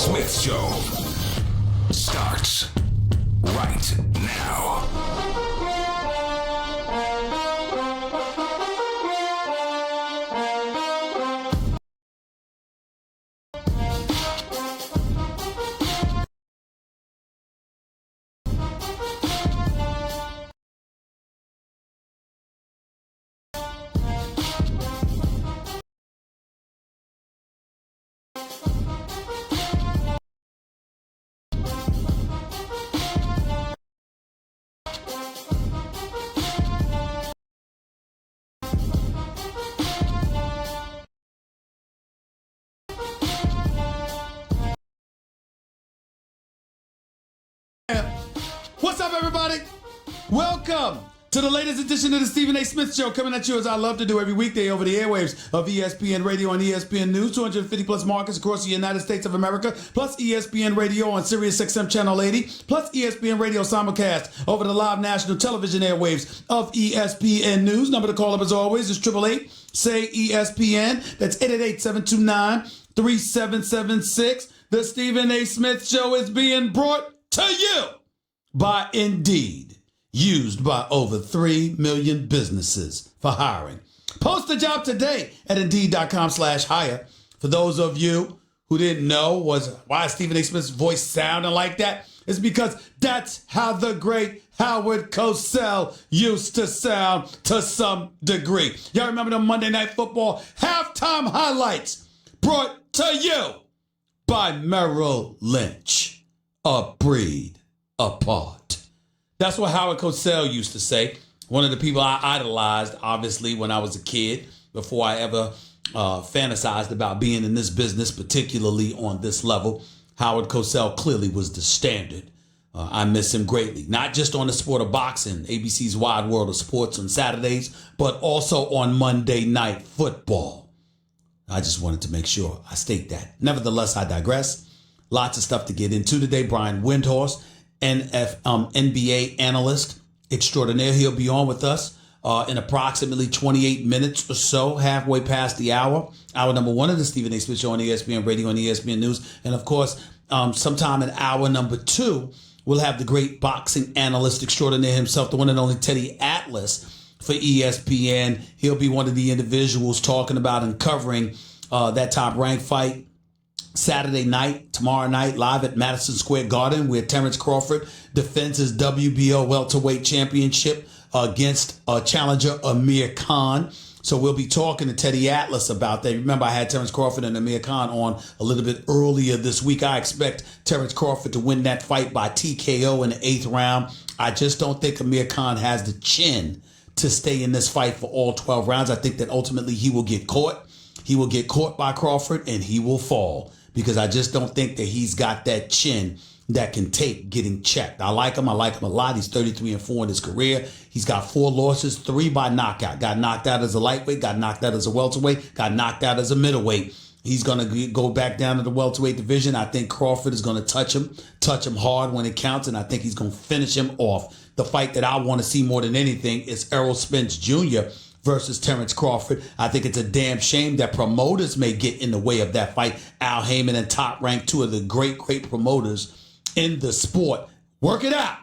Smith Show starts right now. What's up, everybody? Welcome to the latest edition of the Stephen A. Smith Show, coming at you as I love to do every weekday over the airwaves of ESPN Radio and ESPN News, 250 plus markets across the United States of America, plus ESPN Radio on Sirius XM Channel 80, plus ESPN Radio simulcast over the live national television airwaves of ESPN News. Number to call up as always is 888-SAY-ESPN. That's 888-729-3776. The Stephen A. Smith Show is being brought to you by Indeed, used by over 3 million businesses for hiring. Post a job today at Indeed.com/hire. For those of you who didn't know why Stephen A. Smith's voice sounded like that, it's because that's how the great Howard Cosell used to sound to some degree. Y'all remember the Monday Night Football halftime highlights brought to you by Merrill Lynch, a breed apart. That's what Howard Cosell used to say. One of the people I idolized, obviously, when I was a kid, before I ever fantasized about being in this business, particularly on this level. Howard Cosell clearly was the standard. I miss him greatly, not just on the sport of boxing, ABC's Wide World of Sports on Saturdays, but also on Monday Night Football. I just wanted to make sure I state that. Nevertheless, I digress. Lots of stuff to get into today. Brian Windhorst, NBA analyst extraordinaire. He'll be on with us in approximately 28 minutes or so, halfway past the hour. Hour number one of the Stephen A. Smith Show on ESPN Radio and ESPN News. And of course, sometime in hour number two, we'll have the great boxing analyst extraordinaire himself, the one and only Teddy Atlas for ESPN. He'll be one of the individuals talking about and covering that Top Rank fight Saturday night, tomorrow night, live at Madison Square Garden, where Terrence Crawford defends his WBO welterweight championship against challenger Amir Khan. So we'll be talking to Teddy Atlas about that. Remember, I had Terrence Crawford and Amir Khan on a little bit earlier this week. I expect Terrence Crawford to win that fight by TKO in the 8th round. I just don't think Amir Khan has the chin to stay in this fight for all 12 rounds. I think that ultimately he will get caught. He will get caught by Crawford and he will fall, because I just don't think that he's got that chin that can take getting checked. I like him a lot. He's 33-4 in his career. He's got 4 losses, 3 by knockout. Got knocked out as a lightweight, got knocked out as a welterweight, got knocked out as a middleweight. He's going to go back down to the welterweight division. I think Crawford is going to touch him hard when it counts, and I think he's going to finish him off. The fight that I want to see more than anything is Errol Spence Jr. versus Terrence Crawford. I think it's a damn shame that promoters may get in the way of that fight. Al Heyman and Top Rank, 2 of the great promoters in the sport. Work it out.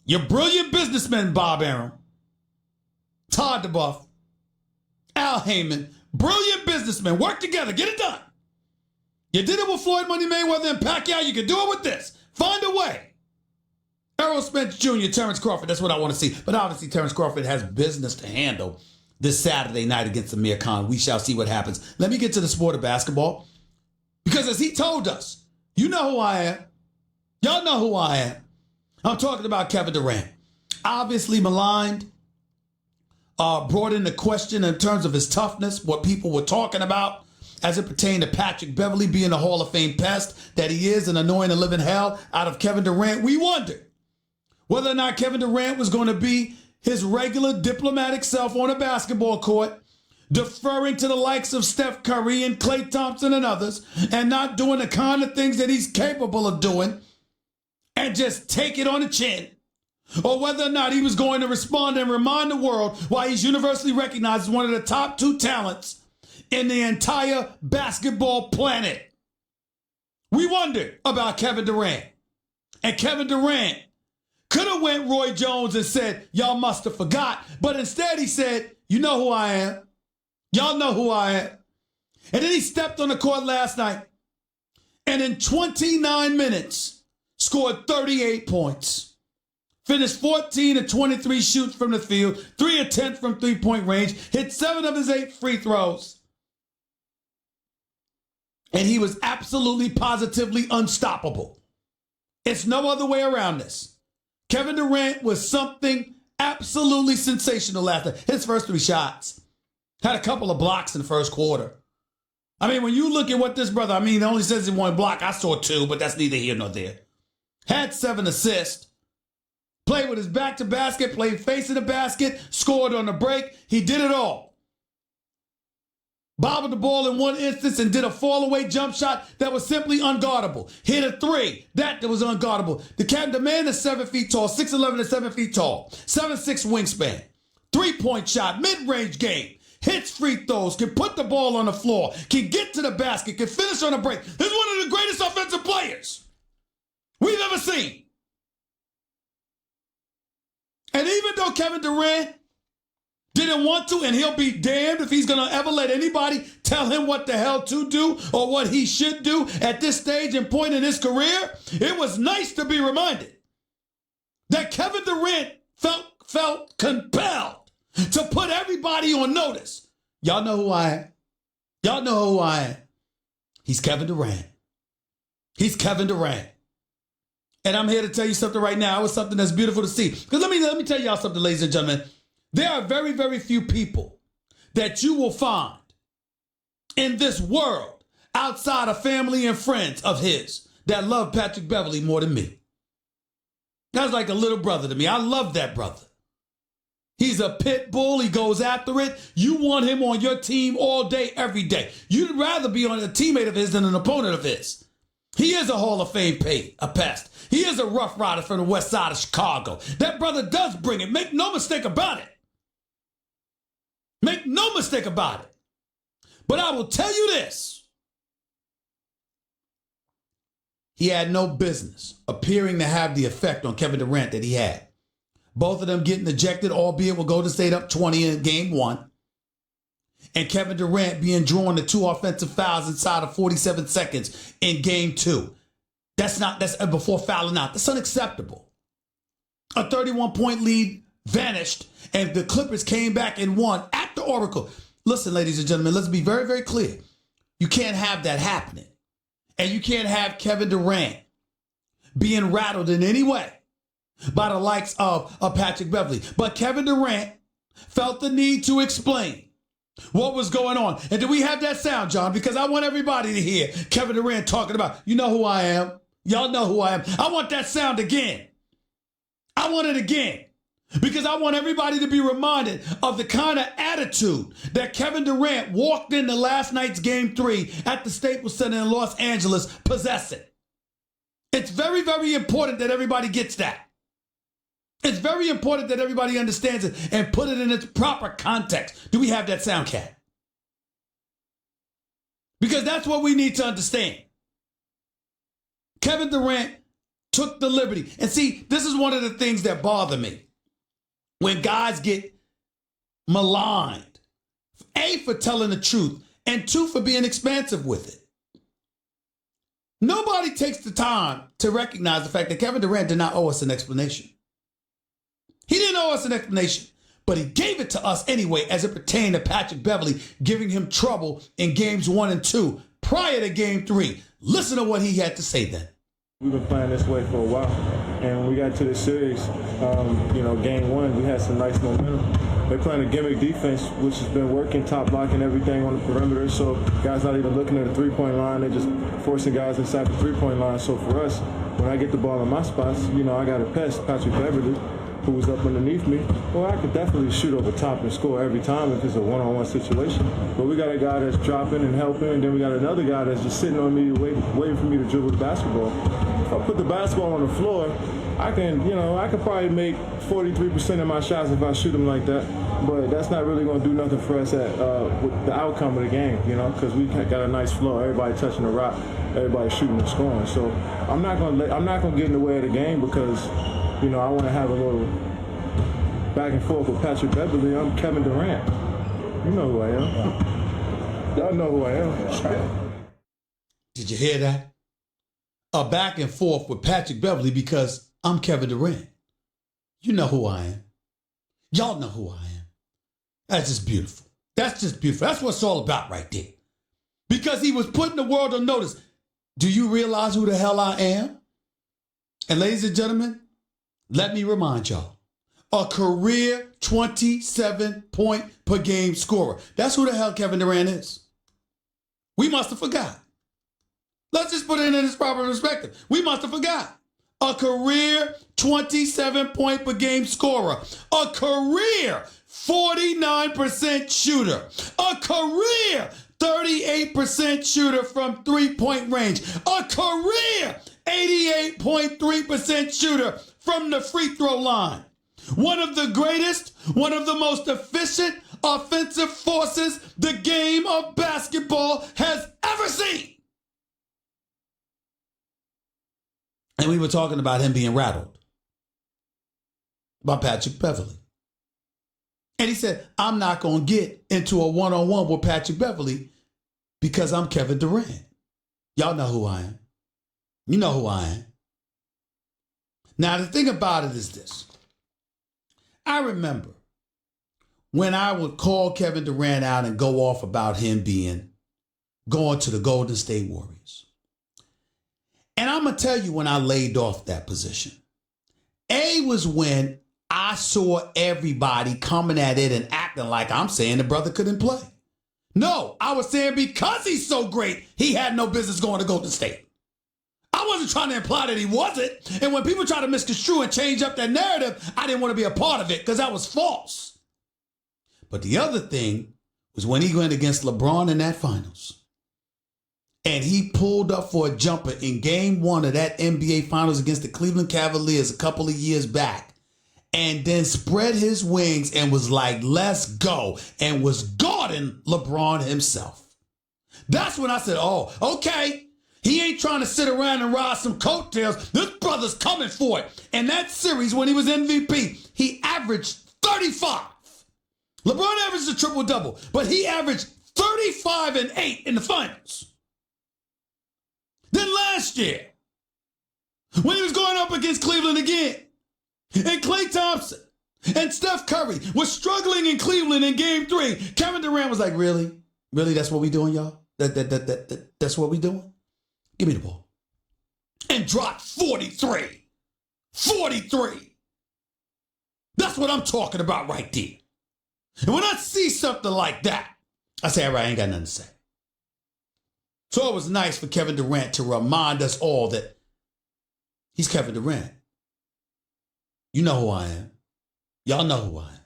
You're brilliant businessmen, Bob Arum, Todd DeBuff, Al Heyman, brilliant businessmen. Work together. Get it done. You did it with Floyd Money Mayweather and Pacquiao. You can do it with this. Find a way. Errol Spence Jr., Terrence Crawford, that's what I want to see. But obviously, Terrence Crawford has business to handle this Saturday night against Amir Khan. We shall see what happens. Let me get to the sport of basketball. Because as he told us, you know who I am. Y'all know who I am. I'm talking about Kevin Durant. Obviously maligned, brought into question in terms of his toughness, what people were talking about as it pertained to Patrick Beverley being the Hall of Fame pest that he is and annoying the living hell out of Kevin Durant. We wondered whether or not Kevin Durant was going to be his regular diplomatic self on a basketball court, deferring to the likes of Steph Curry and Klay Thompson and others, and not doing the kind of things that he's capable of doing, and just take it on the chin. Or whether or not he was going to respond and remind the world why he's universally recognized as one of the top 2 talents in the entire basketball planet. We wondered about Kevin Durant. And Kevin Durant could have went Roy Jones and said, y'all must have forgot. But instead he said, you know who I am. Y'all know who I am. And then he stepped on the court last night and in 29 minutes scored 38 points. Finished 14 of 23 shoots from the field, 3 of 10 from three-point range, hit 7 of his 8 free throws. And he was absolutely, positively unstoppable. It's no other way around this. Kevin Durant was something absolutely sensational last night. His first 3 shots. Had a couple of blocks in the first quarter. I mean, when you look at what this brother, it only says he 1 block. I saw 2, but that's neither here nor there. Had 7 assists. Played with his back to basket, played facing the basket, scored on the break. He did it all. Bobbled the ball in one instance and did a fall-away jump shot that was simply unguardable. Hit a 3. That was unguardable. The man is 7 feet tall, 6'11" and 7 feet tall. 7'6" wingspan. 3-point shot, mid-range game. Hits free throws, can put the ball on the floor, can get to the basket, can finish on a break. He's one of the greatest offensive players we've ever seen. And even though Kevin Durant didn't want to, and he'll be damned if he's going to ever let anybody tell him what the hell to do or what he should do at this stage and point in his career, it was nice to be reminded that Kevin Durant felt compelled to put everybody on notice. Y'all know who I am. Y'all know who I am. He's Kevin Durant. He's Kevin Durant. And I'm here to tell you something right now. It was something that's beautiful to see. Because let me tell y'all something, ladies and gentlemen. There are very, very few people that you will find in this world outside of family and friends of his that love Patrick Beverley more than me. That's like a little brother to me. I love that brother. He's a pit bull. He goes after it. You want him on your team all day, every day. You'd rather be on a teammate of his than an opponent of his. He is a Hall of Fame pest. He is a rough rider from the west side of Chicago. That brother does bring it. Make no mistake about it. Make no mistake about it. But I will tell you this. He had no business appearing to have the effect on Kevin Durant that he had. Both of them getting ejected, albeit with Golden State up 20 in game 1. And Kevin Durant being drawn to 2 offensive fouls inside of 47 seconds in game 2. That's before fouling out. That's unacceptable. A 31-point lead vanished, and the Clippers came back and won at the Oracle. Listen, ladies and gentlemen, let's be very, very clear. You can't have that happening. And you can't have Kevin Durant being rattled in any way by the likes of Patrick Beverley. But Kevin Durant felt the need to explain what was going on. And do we have that sound, John? Because I want everybody to hear Kevin Durant talking about, you know who I am. Y'all know who I am. I want that sound again. I want it again. Because I want everybody to be reminded of the kind of attitude that Kevin Durant walked into last night's game 3 at the Staples Center in Los Angeles possessing. It's very, very important that everybody gets that. It's very important that everybody understands it and put it in its proper context. Do we have that sound, Cat? Because that's what we need to understand. Kevin Durant took the liberty. And see, this is one of the things that bother me. When guys get maligned, A, for telling the truth, and 2, for being expansive with it. Nobody takes the time to recognize the fact that Kevin Durant did not owe us an explanation. He didn't owe us an explanation, but he gave it to us anyway as it pertained to Patrick Beverley giving him trouble in games 1 and 2 prior to game 3. Listen to what he had to say then. We've been playing this way for a while, and when we got to this series, game 1, we had some nice momentum. They're playing a gimmick defense, which has been working, top blocking everything on the perimeter, so guys not even looking at the three-point line, they're just forcing guys inside the three-point line. So for us, when I get the ball in my spots, I got a pest, Patrick Beverley, who was up underneath me. Well, I could definitely shoot over top and score every time if it's a one-on-one situation. But we got a guy that's dropping and helping, and then we got another guy that's just sitting on me, waiting for me to dribble the basketball. If I put the basketball on the floor, I can probably make 43% of my shots if I shoot them like that. but that's not really going to do nothing for us with the outcome of the game, you know, because we got a nice flow. Everybody touching the rock, everybody shooting and scoring. So I'm not going to get in the way of the game because, you know, I want to have a little back and forth with Patrick Beverly. I'm Kevin Durant. You know who I am. Y'all know who I am. Did you hear that? A back and forth with Patrick Beverly because I'm Kevin Durant. You know who I am. Y'all know who I am. That's just beautiful. That's just beautiful. That's what it's all about right there. Because he was putting the world on notice. Do you realize who the hell I am? And ladies and gentlemen, let me remind y'all. A career 27-point per game scorer. That's who the hell Kevin Durant is. We must have forgot. Let's just put it in its proper perspective. We must have forgot. A career 27-point per game scorer. A career 49% shooter. A career 38% shooter from three-point range. A career 88.3% shooter from the free throw line. One of the greatest, one of the most efficient offensive forces the game of basketball has ever seen. And we were talking about him being rattled by Patrick Beverly. And he said, I'm not going to get into a one-on-one with Patrick Beverly because I'm Kevin Durant. Y'all know who I am. You know who I am. Now, the thing about it is this. I remember when I would call Kevin Durant out and go off about him going to the Golden State Warriors. And I'm going to tell you when I laid off that position. A was when I saw everybody coming at it and acting like I'm saying the brother couldn't play. No, I was saying because he's so great, he had no business going to Golden State. I wasn't trying to imply that he wasn't. And when people try to misconstrue and change up that narrative, I didn't want to be a part of it because that was false. But the other thing was when he went against LeBron in that finals. And he pulled up for a jumper in game 1 of that NBA Finals against the Cleveland Cavaliers a couple of years back. And then spread his wings and was like, let's go. And was guarding LeBron himself. That's when I said, oh, okay. He ain't trying to sit around and ride some coattails. This brother's coming for it. And that series, when he was MVP, he averaged 35. LeBron averaged a triple-double, but he averaged 35 and 8 in the finals. Then last year, when he was going up against Cleveland again, and Klay Thompson and Steph Curry was struggling in Cleveland in game 3, Kevin Durant was like, really? Really, that's what we doing, y'all? That's what we doing? Give me the ball. And dropped 43. 43. That's what I'm talking about right there. And when I see something like that, I say, all right, I ain't got nothing to say. So it was nice for Kevin Durant to remind us all that he's Kevin Durant. You know who I am. Y'all know who I am.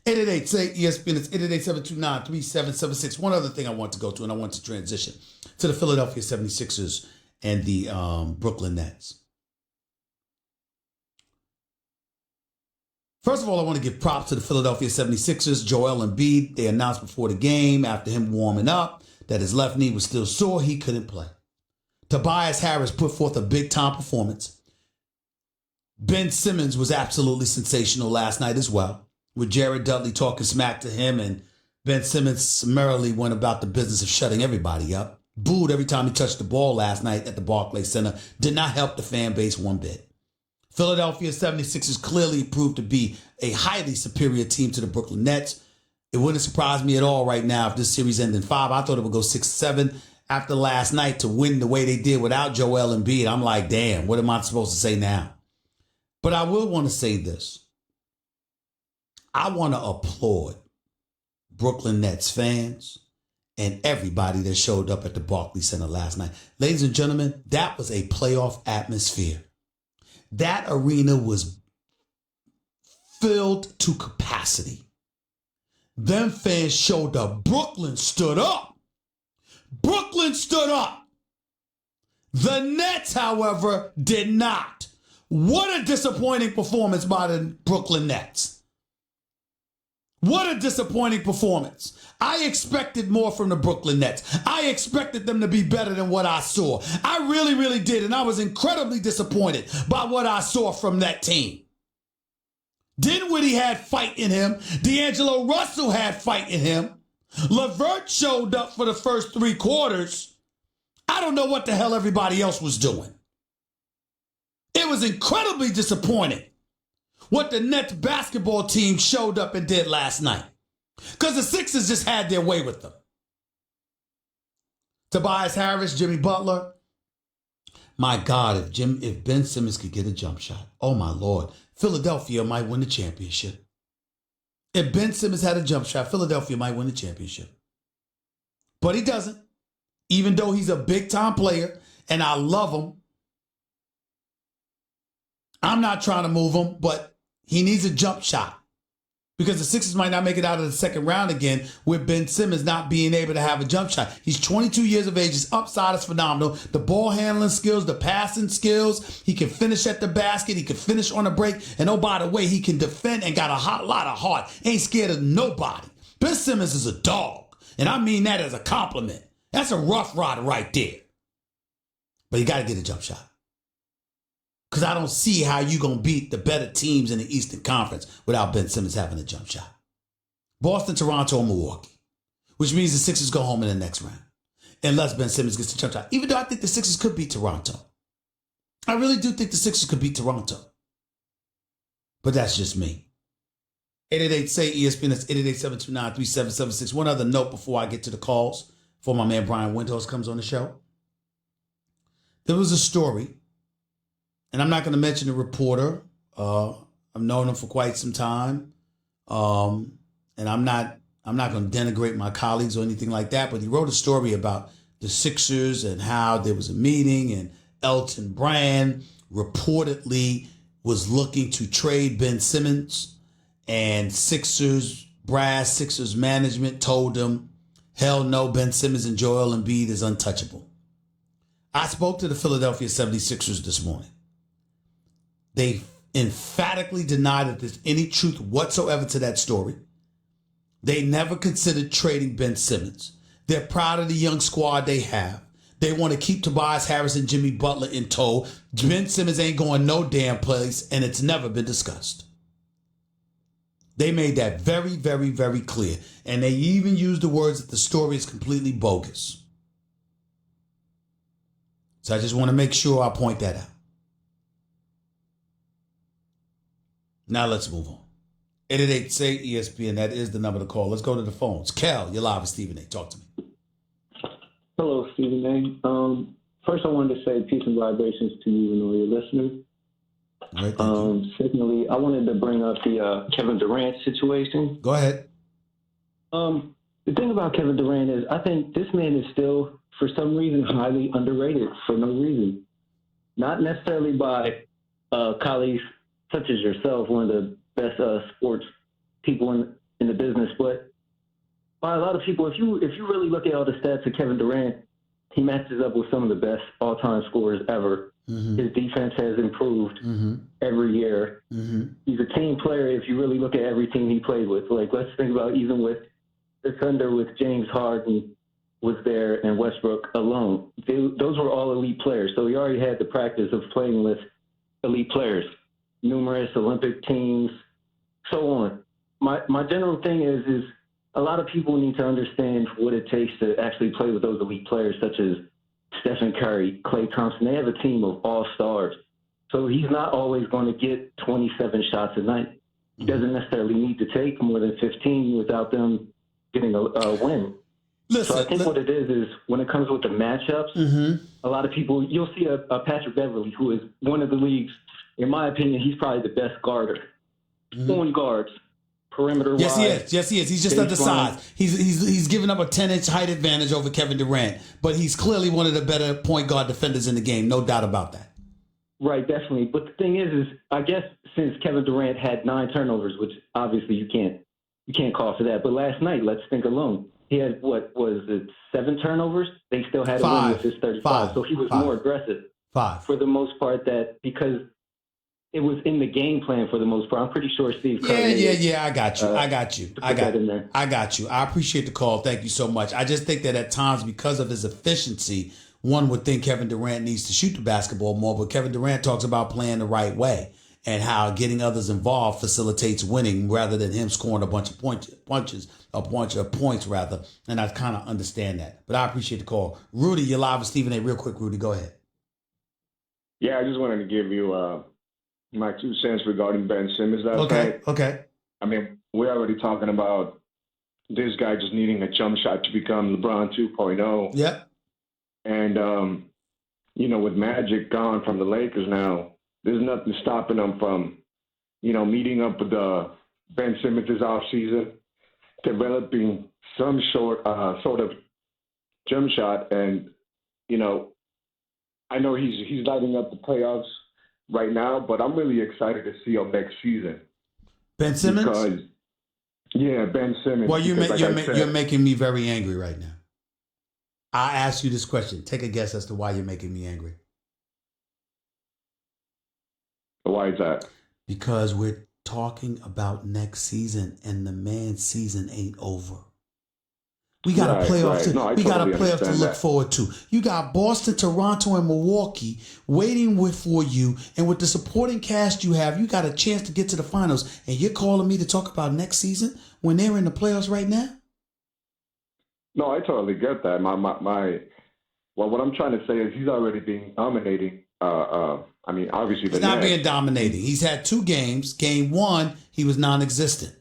888, say ESPN, it's 888-729-3776. One other thing I want to go to, and I want to transition to the Philadelphia 76ers and the Brooklyn Nets. First of all, I want to give props to the Philadelphia 76ers. Joel Embiid, they announced before the game, after him warming up, that his left knee was still sore. He couldn't play. Tobias Harris put forth a big-time performance. Ben Simmons was absolutely sensational last night as well, with Jared Dudley talking smack to him, and Ben Simmons summarily went about the business of shutting everybody up. Booed every time he touched the ball last night at the Barclays Center. Did not help the fan base one bit. Philadelphia 76ers clearly proved to be a highly superior team to the Brooklyn Nets. It wouldn't surprise me at all right now if this series ended in 5. I thought it would go 6-7 after last night to win the way they did without Joel Embiid. I'm like, damn, what am I supposed to say now? But I will want to say this. I want to applaud Brooklyn Nets fans and everybody that showed up at the Barclays Center last night. Ladies and gentlemen, that was a playoff atmosphere. That arena was filled to capacity. Them fans showed up. Brooklyn stood up. Brooklyn stood up. The Nets, however, did not. What a disappointing performance by the Brooklyn Nets. What a disappointing performance. I expected more from the Brooklyn Nets. I expected them to be better than what I saw. I really, really did. And I was incredibly disappointed by what I saw from that team. Dinwiddie had fight in him. D'Angelo Russell had fight in him. LeVert showed up for the first 3 quarters. I don't know what the hell everybody else was doing. It was incredibly disappointing what the Nets basketball team showed up and did last night. Because the Sixers just had their way with them. Tobias Harris, Jimmy Butler. My God, if Ben Simmons could get a jump shot, oh my Lord, Philadelphia might win the championship. If Ben Simmons had a jump shot, Philadelphia might win the championship. But he doesn't. Even though he's a big-time player, and I love him. I'm not trying to move him, but he needs a jump shot. Because the Sixers might not make it out of the second round again with Ben Simmons not being able to have a jump shot. He's 22 years of age. His upside is phenomenal. The ball handling skills, the passing skills. He can finish at the basket. He can finish on a break. And oh, by the way, he can defend and got a lot of heart. Ain't scared of nobody. Ben Simmons is a dog. And I mean that as a compliment. That's a rough rider right there. But you got to get a jump shot. Because I don't see how you're going to beat the better teams in the Eastern Conference without Ben Simmons having a jump shot. Boston, Toronto, and Milwaukee. Which means the Sixers go home in the next round. Unless Ben Simmons gets a jump shot. Even though I think the Sixers could beat Toronto. I really do think the Sixers could beat Toronto. But that's just me. 888-SAY-ESPN. That's 888-729-3776. One other note before I get to the calls. Before my man Brian Windhorst comes on the show. There was a story. And I'm not going to mention the reporter. I've known him for quite some time. And I'm not going to denigrate my colleagues or anything like that. But he wrote a story about the Sixers and how there was a meeting and Elton Brand reportedly was looking to trade Ben Simmons. And Sixers brass, Sixers management told him, hell no, Ben Simmons and Joel Embiid is untouchable. I spoke to the Philadelphia 76ers this morning. They emphatically deny that there's any truth whatsoever to that story. They never considered trading Ben Simmons. They're proud of the young squad they have. They want to keep Tobias Harris and Jimmy Butler in tow. Ben Simmons ain't going no damn place, and it's never been discussed. They made that very, very, very clear. And they even used the words that the story is completely bogus. So I just want to make sure I point that out. Now let's move on. 888-SAY-ESPN. That is the number to call. Let's go to the phones. Cal, you're live with Stephen A. Talk to me. Hello, Stephen A. First, I wanted to say peace and vibrations to you and all your listeners. All right, thank you. Secondly, I wanted to bring up the Kevin Durant situation. Go ahead. The thing about Kevin Durant is I think this man is still, for some reason, highly underrated for no reason. Not necessarily by colleagues such as yourself, one of the best sports people in the business, but by a lot of people. If you really look at all the stats of Kevin Durant, he matches up with some of the best all-time scorers ever. Mm-hmm. His defense has improved every year. Mm-hmm. He's a team player if you really look at every team he played with. Like, let's think about even with the Thunder with James Harden was there and Westbrook alone. Those were all elite players. So he already had the practice of playing with elite players. Numerous Olympic teams, so on. My general thing is a lot of people need to understand what it takes to actually play with those elite players, such as Stephen Curry, Klay Thompson. They have a team of all-stars. So he's not always going to get 27 shots a night. He doesn't necessarily need to take more than 15 without them getting a win. Listen, so I think what it is when it comes with the matchups, a lot of people, you'll see a Patrick Beverly, who is one of the league's, in my opinion, he's probably the best guarder. On guards, perimeter-wise. Yes, he is. He's just undersized. He's given up a 10-inch height advantage over Kevin Durant, but he's clearly one of the better point guard defenders in the game. No doubt about that. Right, definitely. But the thing is I guess since Kevin Durant had 9 turnovers, which obviously you can't call for that. But last night, let's think alone. He had, 7 turnovers? They still had a win with his 35. So he was more aggressive. 5. For the most part, that because it was in the game plan for the most part. I'm pretty sure Steve Kerr. Yeah. I got you. I got you. I appreciate the call. Thank you so much. I just think that at times, because of his efficiency, one would think Kevin Durant needs to shoot the basketball more, but Kevin Durant talks about playing the right way and how getting others involved facilitates winning rather than him scoring a bunch of points, rather. And I kind of understand that. But I appreciate the call. Rudy, you're live with Stephen A. Real quick, Rudy, go ahead. Yeah, I just wanted to give you my 2 cents regarding Ben Simmons last night. Okay. I mean, we're already talking about this guy just needing a jump shot to become LeBron 2.0. Yep. And, with Magic gone from the Lakers now, there's nothing stopping them from, meeting up with Ben Simmons this offseason, developing some sort of jump shot. And, I know he's lighting up the playoffs right now, but I'm really excited to see him next season. Ben Simmons? Ben Simmons. Well, you're making me very angry right now. I ask you this question. Take a guess as to why you're making me angry. Why is that? Because we're talking about next season, and the man's season ain't over. We got a playoff to look forward to. You got Boston, Toronto, and Milwaukee waiting for you, and with the supporting cast you have, you got a chance to get to the finals. And you're calling me to talk about next season when they're in the playoffs right now? No, I totally get that. What I'm trying to say is he's already been dominating. Obviously, he's not being dominating. He's had 2 games. Game 1, he was non-existent.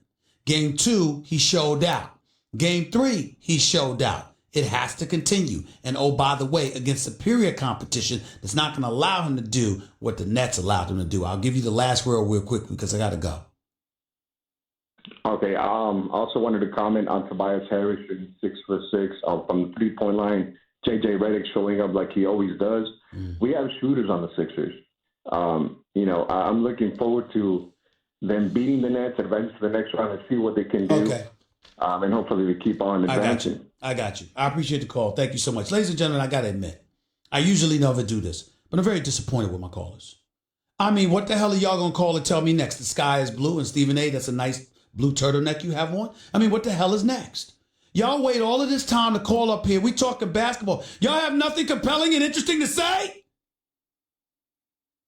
Game 2, he showed out. Game 3, he showed out. It has to continue. And oh, by the way, against superior competition that's not going to allow him to do what the Nets allowed him to do. I'll give you the last word real quick because I got to go. Okay. Also wanted to comment on Tobias Harris shooting 6-for-6 from the 3-point line. JJ Redick showing up like he always does. We have shooters on the Sixers. I'm looking forward to them beating the Nets, advance to the next round, and see what they can do. Okay. And hopefully they keep on advancing. I got you. I appreciate the call. Thank you so much. Ladies and gentlemen, I got to admit, I usually never do this, but I'm very disappointed with my callers. I mean, what the hell are y'all going to call and tell me next? The sky is blue, and Stephen A., that's a nice blue turtleneck you have on? I mean, what the hell is next? Y'all wait all of this time to call up here. We talking basketball. Y'all have nothing compelling and interesting to say?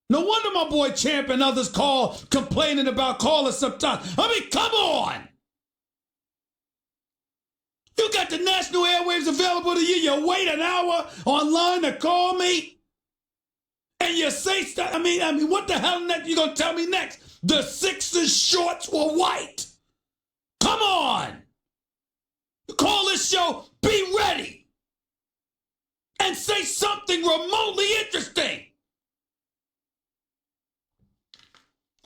No wonder my boy Champ and others call complaining about callers sometimes. I mean, come on. You got the national airwaves available to you. You wait an hour online to call me. And you say stuff. I mean, what the hell next you gonna tell me next? The Sixers shorts were white. Come on. You call this show, be ready. And say something remotely interesting.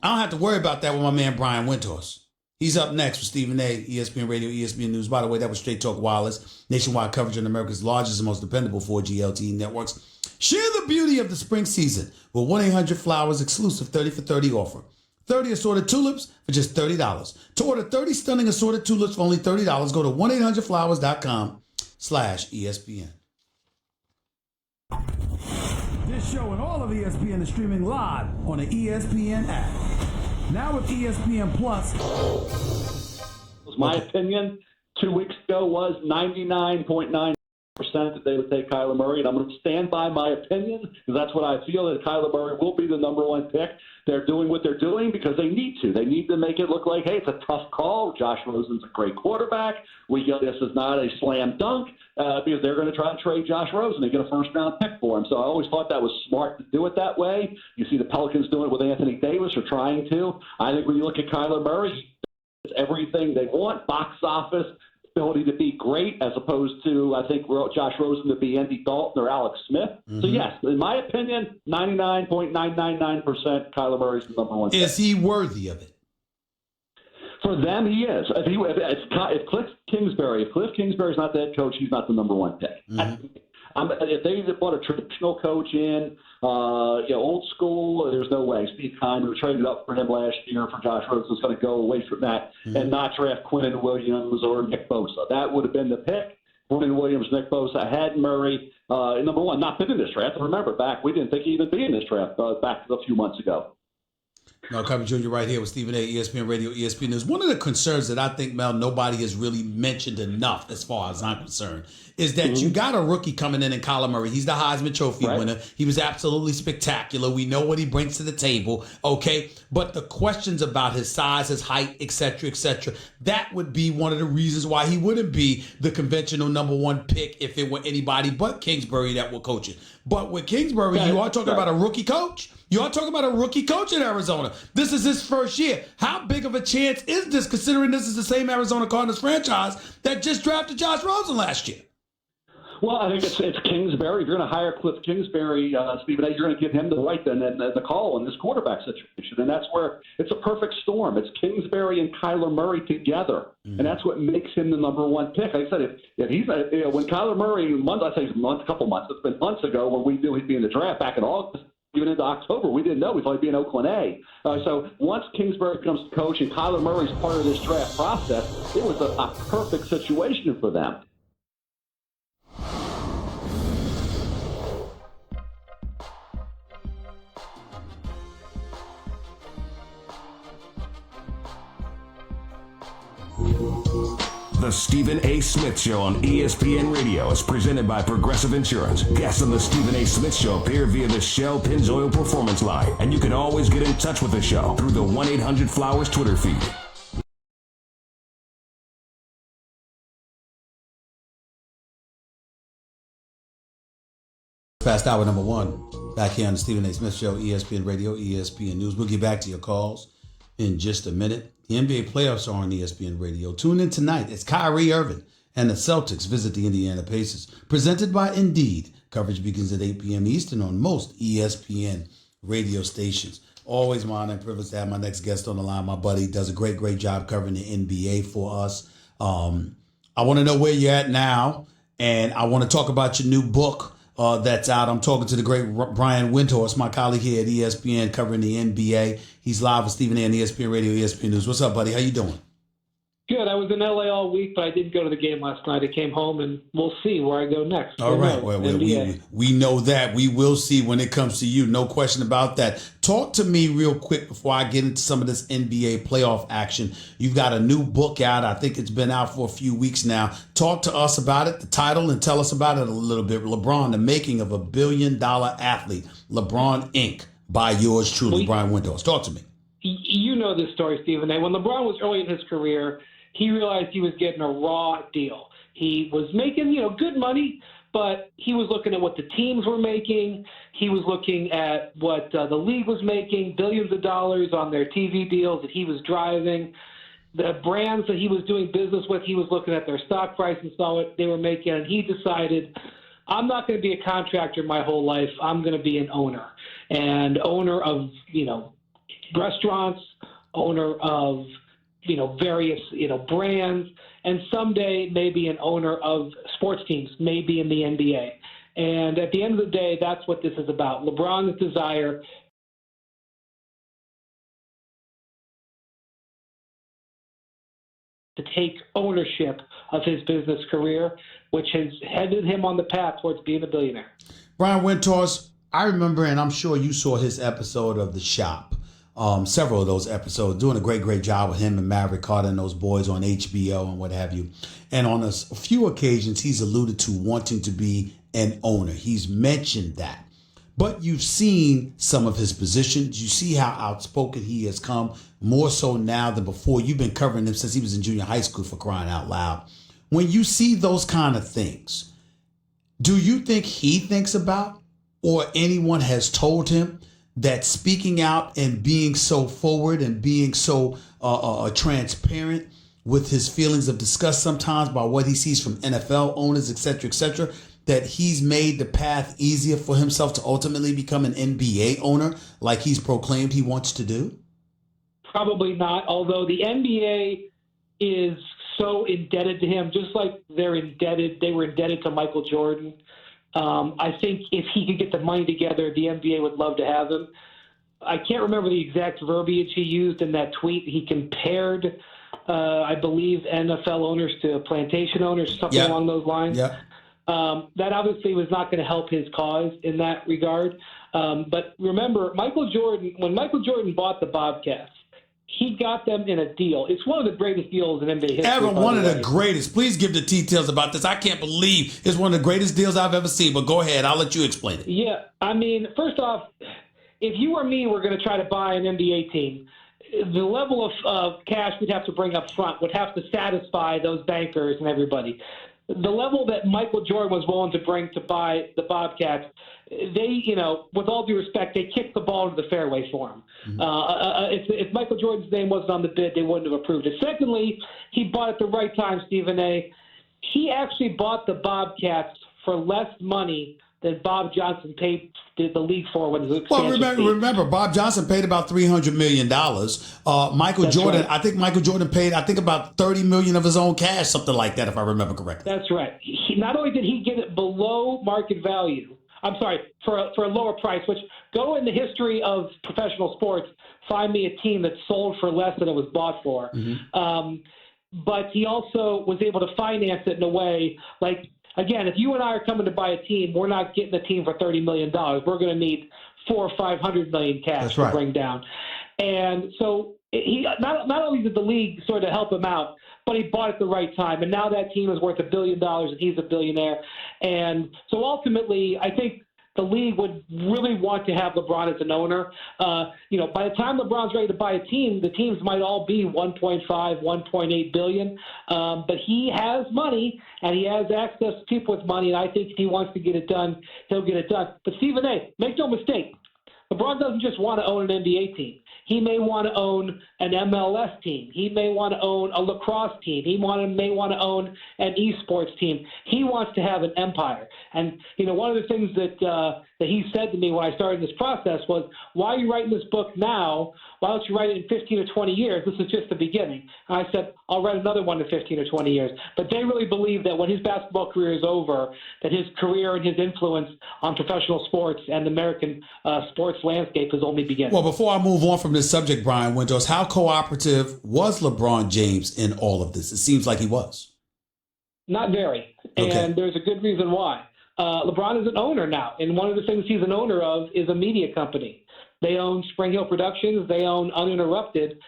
I don't have to worry about that with my man Brian Windhorst. He's up next with Stephen A., ESPN Radio, ESPN News. By the way, that was Straight Talk Wireless, nationwide coverage on America's largest and most dependable 4G LTE networks. Share the beauty of the spring season with 1-800-Flowers exclusive 30 for 30 offer. 30 assorted tulips for just $30. To order 30 stunning assorted tulips for only $30, go to 1-800-Flowers.com/ESPN. This show and all of ESPN is streaming live on the ESPN app. Now with ESPN Plus. My opinion 2 weeks ago was 99.9% that they would take Kyler Murray, and I'm going to stand by my opinion because that's what I feel, that Kyler Murray will be the number 1 pick. They're doing what they're doing because they need to. They need to make it look like, hey, it's a tough call. Josh Rosen's a great quarterback. We know this is not a slam dunk because they're going to try to trade Josh Rosen and get a first-round pick for him. So I always thought that was smart to do it that way. You see the Pelicans doing it with Anthony Davis or trying to. I think when you look at Kyler Murray, it's everything they want, box office, ability to be great, as opposed to, I think, Josh Rosen to be Andy Dalton or Alex Smith. Mm-hmm. So, yes, in my opinion, 99.999% Kyler Murray's the number 1 pick. Is he worthy of it? For them, he is. If Cliff Kingsbury's not the head coach, he's not the number 1 pick. Mm-hmm. If they brought a traditional coach in, old school, there's no way. Steve Keim, who traded up for him last year for Josh Rosen, is going to go away from that and not draft Quinnen Williams or Nick Bosa. That would have been the pick. Quinnen Williams, Nick Bosa had Murray, number 1, not been in this draft. Remember, we didn't think he'd even be in this draft back a few months ago. Mel Kiper Jr. right here with Stephen A., ESPN Radio, ESPN News. One of the concerns that I think, Mel, nobody has really mentioned enough as far as I'm concerned is that you got a rookie coming in Kyler Murray. He's the Heisman Trophy winner. He was absolutely spectacular. We know what he brings to the table, okay? But the questions about his size, his height, et cetera, that would be one of the reasons why he wouldn't be the conventional number one pick if it were anybody but Kingsbury that would coach it. But with Kingsbury, you are talking about a rookie coach. You are talking about a rookie coach in Arizona. This is his first year. How big of a chance is this, considering this is the same Arizona Cardinals franchise that just drafted Josh Rosen last year? Well, I think it's Kingsbury. If you're going to hire Cliff Kingsbury, Stephen A., you're going to give him the right then and the call in this quarterback situation. And that's where it's a perfect storm. It's Kingsbury and Kyler Murray together. And that's what makes him the number one pick. Like I said, if he's when Kyler Murray, a couple months, it's been months ago when we knew he'd be in the draft back in August, even into October, we didn't know he thought he'd be in Oakland A. So once Kingsbury becomes coach and Kyler Murray's part of this draft process, it was a perfect situation for them. The Stephen A. Smith Show on ESPN Radio is presented by Progressive Insurance. Guests on the Stephen A. Smith Show appear via the Shell Pennzoil Performance Line, and you can always get in touch with the show through the 1-800-Flowers Twitter feed. Fast hour number one, back here on the Stephen A. Smith Show, ESPN Radio, ESPN News. We'll get back to your calls in just a minute. The NBA playoffs are on ESPN Radio. Tune in tonight as Kyrie Irving and the Celtics visit the Indiana Pacers. Presented by Indeed. Coverage begins at 8 p.m. Eastern on most ESPN radio stations. Always my honor and privilege to have my next guest on the line. My buddy does a great job covering the NBA for us. I want to know where you're at now, and I want to talk about your new book that's out. I'm talking to the great Brian Windhorst, my colleague here at ESPN covering the NBA. He's live with Stephen A. on ESPN Radio, ESPN News. What's up, buddy? How you doing? Good. I was in LA all week, but I didn't go to the game last night. I came home, and we'll see where I go next. All right. Well, we know that. We will see when it comes to you. No question about that. Talk to me real quick before I get into some of this NBA playoff action. You've got a new book out. I think it's been out for a few weeks now. Talk to us about it, the title, and tell us about it a little bit. LeBron, the making of a billion-dollar athlete. LeBron Inc. by yours truly, Brian Windhorst. Talk to me. You know this story, Stephen A. When LeBron was early in his career, he realized he was getting a raw deal. He was making, good money, but he was looking at what the teams were making. He was looking at what the league was making, billions of dollars on their TV deals that he was driving. The brands that he was doing business with, he was looking at their stock price and saw what they were making, and he decided, I'm not going to be a contractor my whole life. I'm going to be an owner, and owner of, restaurants, owner of various, brands, and someday maybe an owner of sports teams, maybe in the NBA. And at the end of the day, that's what this is about. LeBron's desire to take ownership of his business career, which has headed him on the path towards being a billionaire. Brian Windhorst, I remember, and I'm sure you saw his episode of The Shop. Several of those episodes, doing a great job with him and Maverick Carter and those boys on HBO and what have you. And on a few occasions, he's alluded to wanting to be an owner. He's mentioned that. But you've seen some of his positions. You see how outspoken he has come, more so now than before. You've been covering him since he was in junior high school, for crying out loud. When you see those kind of things, do you think he thinks about, or anyone has told him, that speaking out and being so forward and being so transparent with his feelings of disgust sometimes by what he sees from NFL owners, et cetera, that he's made the path easier for himself to ultimately become an NBA owner like he's proclaimed he wants to do? Probably not, although the NBA is so indebted to him, just like they were indebted to Michael Jordan. I think if he could get the money together, the NBA would love to have him. I can't remember the exact verbiage he used in that tweet. He compared, I believe, NFL owners to plantation owners, something along those lines. Yeah. That obviously was not going to help his cause in that regard. But remember, when Michael Jordan bought the Bobcats, he got them in a deal. It's one of the greatest deals in NBA history. Ever, one of the greatest. Please give the details about this. I can't believe it's one of the greatest deals I've ever seen, but go ahead. I'll let you explain it. Yeah, I mean, first off, if you or me were going to try to buy an NBA team, the level of cash we'd have to bring up front would have to satisfy those bankers and everybody. The level that Michael Jordan was willing to bring to buy the Bobcats, they, with all due respect, they kicked the ball into the fairway for him. If Michael Jordan's name wasn't on the bid, they wouldn't have approved it. Secondly, he bought at the right time, Stephen A. He actually bought the Bobcats for less money than Bob Johnson paid the league for when the expansion remember, Bob Johnson paid about $300 million. Michael Jordan, right. I think Michael Jordan paid, about $30 million of his own cash, something like that, if I remember correctly. That's right. Not only did he get it below market value, for a lower price, which go in the history of professional sports, find me a team that sold for less than it was bought for. But he also was able to finance it in a way like, again, if you and I are coming to buy a team, we're not getting the team for $30 million. We're going to need $400 or $500 million cash to bring down. And so he not only did the league sort of help him out, but he bought at the right time. And now that team is worth $1 billion, and he's a billionaire. And so ultimately, I think the league would really want to have LeBron as an owner. By the time LeBron's ready to buy a team, the teams might all be 1.5, 1.8 billion. But he has money and he has access to people with money. And I think if he wants to get it done, he'll get it done. But Stephen A., make no mistake, LeBron doesn't just want to own an NBA team. He may want to own an MLS team. He may want to own a lacrosse team. He may want to own an esports team. He wants to have an empire. And, one of the things that he said to me when I started this process was, why are you writing this book now? Why don't you write it in 15 or 20 years? This is just the beginning. And I said, I'll write another one in 15 or 20 years. But they really believe that when his basketball career is over, that his career and his influence on professional sports and the American sports landscape is only beginning. Well, before I move on from this subject, Brian Windhorst, how cooperative was LeBron James in all of this? It seems like he was. Not very. Okay. And there's a good reason why. LeBron is an owner now, and one of the things he's an owner of is a media company. They own Spring Hill Productions. They own Uninterrupted.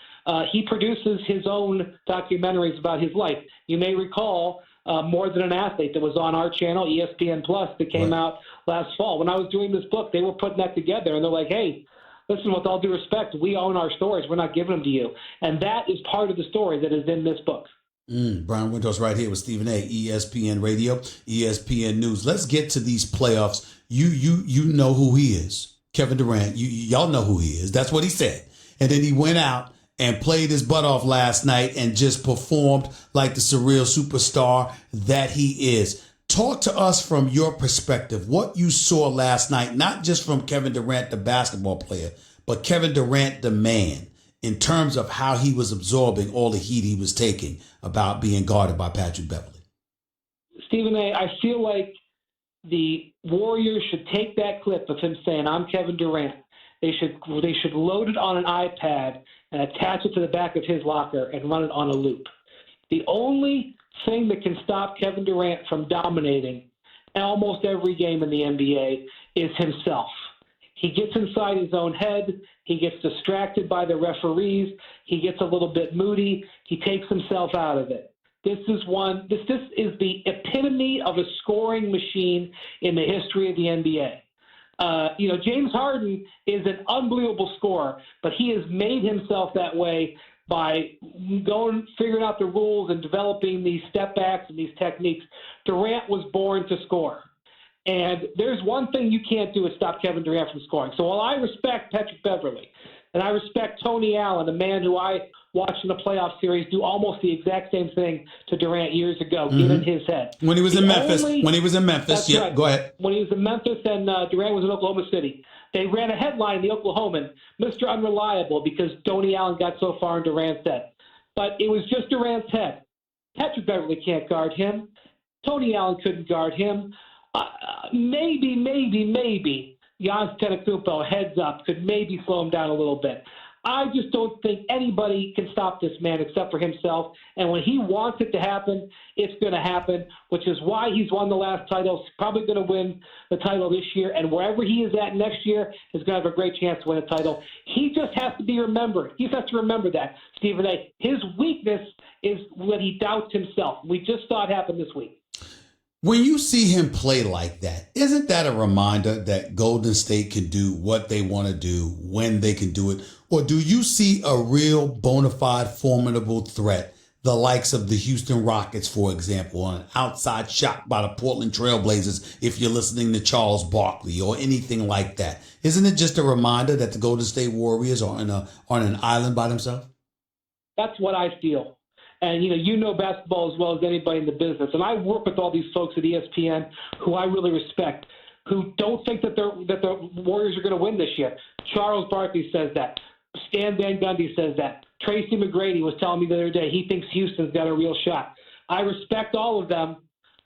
He produces his own documentaries about his life. You may recall More Than an Athlete that was on our channel, ESPN Plus, that came out last fall. When I was doing this book, they were putting that together, and they're like, hey, listen, with all due respect, we own our stories. We're not giving them to you. And that is part of the story that is in this book. Brian Windhorst right here with Stephen A., ESPN Radio, ESPN News. Let's get to these playoffs. You know who he is. Kevin Durant, y'all know who he is. That's what he said. And then he went out and played his butt off last night and just performed like the surreal superstar that he is. Talk to us from your perspective, what you saw last night, not just from Kevin Durant, the basketball player, but Kevin Durant, the man, in terms of how he was absorbing all the heat he was taking about being guarded by Patrick Beverley. Stephen A., I feel like the Warriors should take that clip of him saying, I'm Kevin Durant. They should load it on an iPad and attach it to the back of his locker and run it on a loop. The only thing that can stop Kevin Durant from dominating almost every game in the NBA is himself. He gets inside his own head. He gets distracted by the referees. He gets a little bit moody. He takes himself out of it. This is the epitome of a scoring machine in the history of the NBA. James Harden is an unbelievable scorer, but he has made himself that way by figuring out the rules and developing these step backs and these techniques. Durant was born to score. And there's one thing you can't do is stop Kevin Durant from scoring. So while I respect Patrick Beverley and I respect Tony Allen, a man who I watched in a playoff series do almost the exact same thing to Durant years ago, get in his head. When he was in Memphis. Yeah, right. Go ahead. When he was in Memphis and Durant was in Oklahoma City, they ran a headline in the Oklahoman, Mr. Unreliable, because Tony Allen got so far in Durant's head. But it was just Durant's head. Patrick Beverley can't guard him. Tony Allen couldn't guard him. Maybe Giannis Antetokounmpo, heads up, could maybe slow him down a little bit. I just don't think anybody can stop this man except for himself. And when he wants it to happen, it's going to happen, which is why he's won the last title. He's probably going to win the title this year. And wherever he is at next year is going to have a great chance to win a title. He just has to be remembered. He just has to remember that, Stephen A. His weakness is when he doubts himself. We just saw it happen this week. When you see him play like that, isn't that a reminder that Golden State can do what they want to do when they can do it? Or do you see a real bona fide formidable threat, the likes of the Houston Rockets, for example, on an outside shot by the Portland Trailblazers, if you're listening to Charles Barkley or anything like that? Isn't it just a reminder that the Golden State Warriors are on an island by themselves? That's what I feel. And, you know basketball as well as anybody in the business. And I work with all these folks at ESPN who I really respect, who don't think that the Warriors are going to win this year. Charles Barkley says that. Stan Van Gundy says that. Tracy McGrady was telling me the other day he thinks Houston's got a real shot. I respect all of them.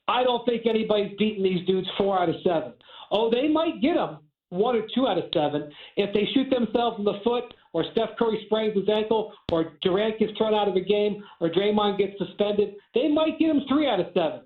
I don't think anybody's beating these dudes 4 out of 7. Oh, they might get them 1 or 2 out of 7. If they shoot themselves in the foot, or Steph Curry sprains his ankle, or Durant gets thrown out of a game, or Draymond gets suspended, they might get him 3 out of 7.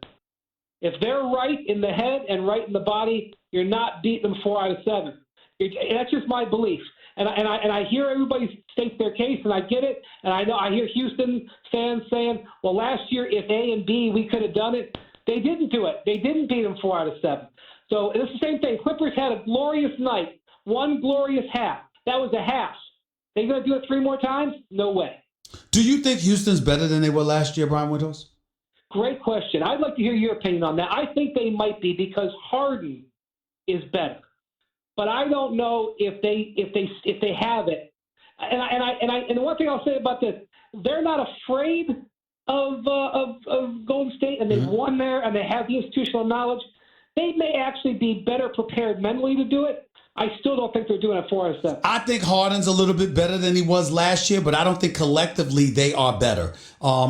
If they're right in the head and right in the body, you're not beating them 4 out of 7. That's just my belief. And I hear everybody state their case, and I get it. And I hear Houston fans saying, well, last year, if A and B, we could have done it. They didn't do it. They didn't beat them 4 out of 7. So it's the same thing. Clippers had a glorious night, one glorious half. That was a half. They going to do it 3 more times? No way. Do you think Houston's better than they were last year, Brian Windhorst? Great question. I'd like to hear your opinion on that. I think they might be because Harden is better, but I don't know if they have it. And the one thing I'll say about this, they're not afraid of Golden State, and they've won there, and they have the institutional knowledge. They may actually be better prepared mentally to do it. I still don't think they're doing it 4 out of 7. I think Harden's a little bit better than he was last year, but I don't think collectively they are better.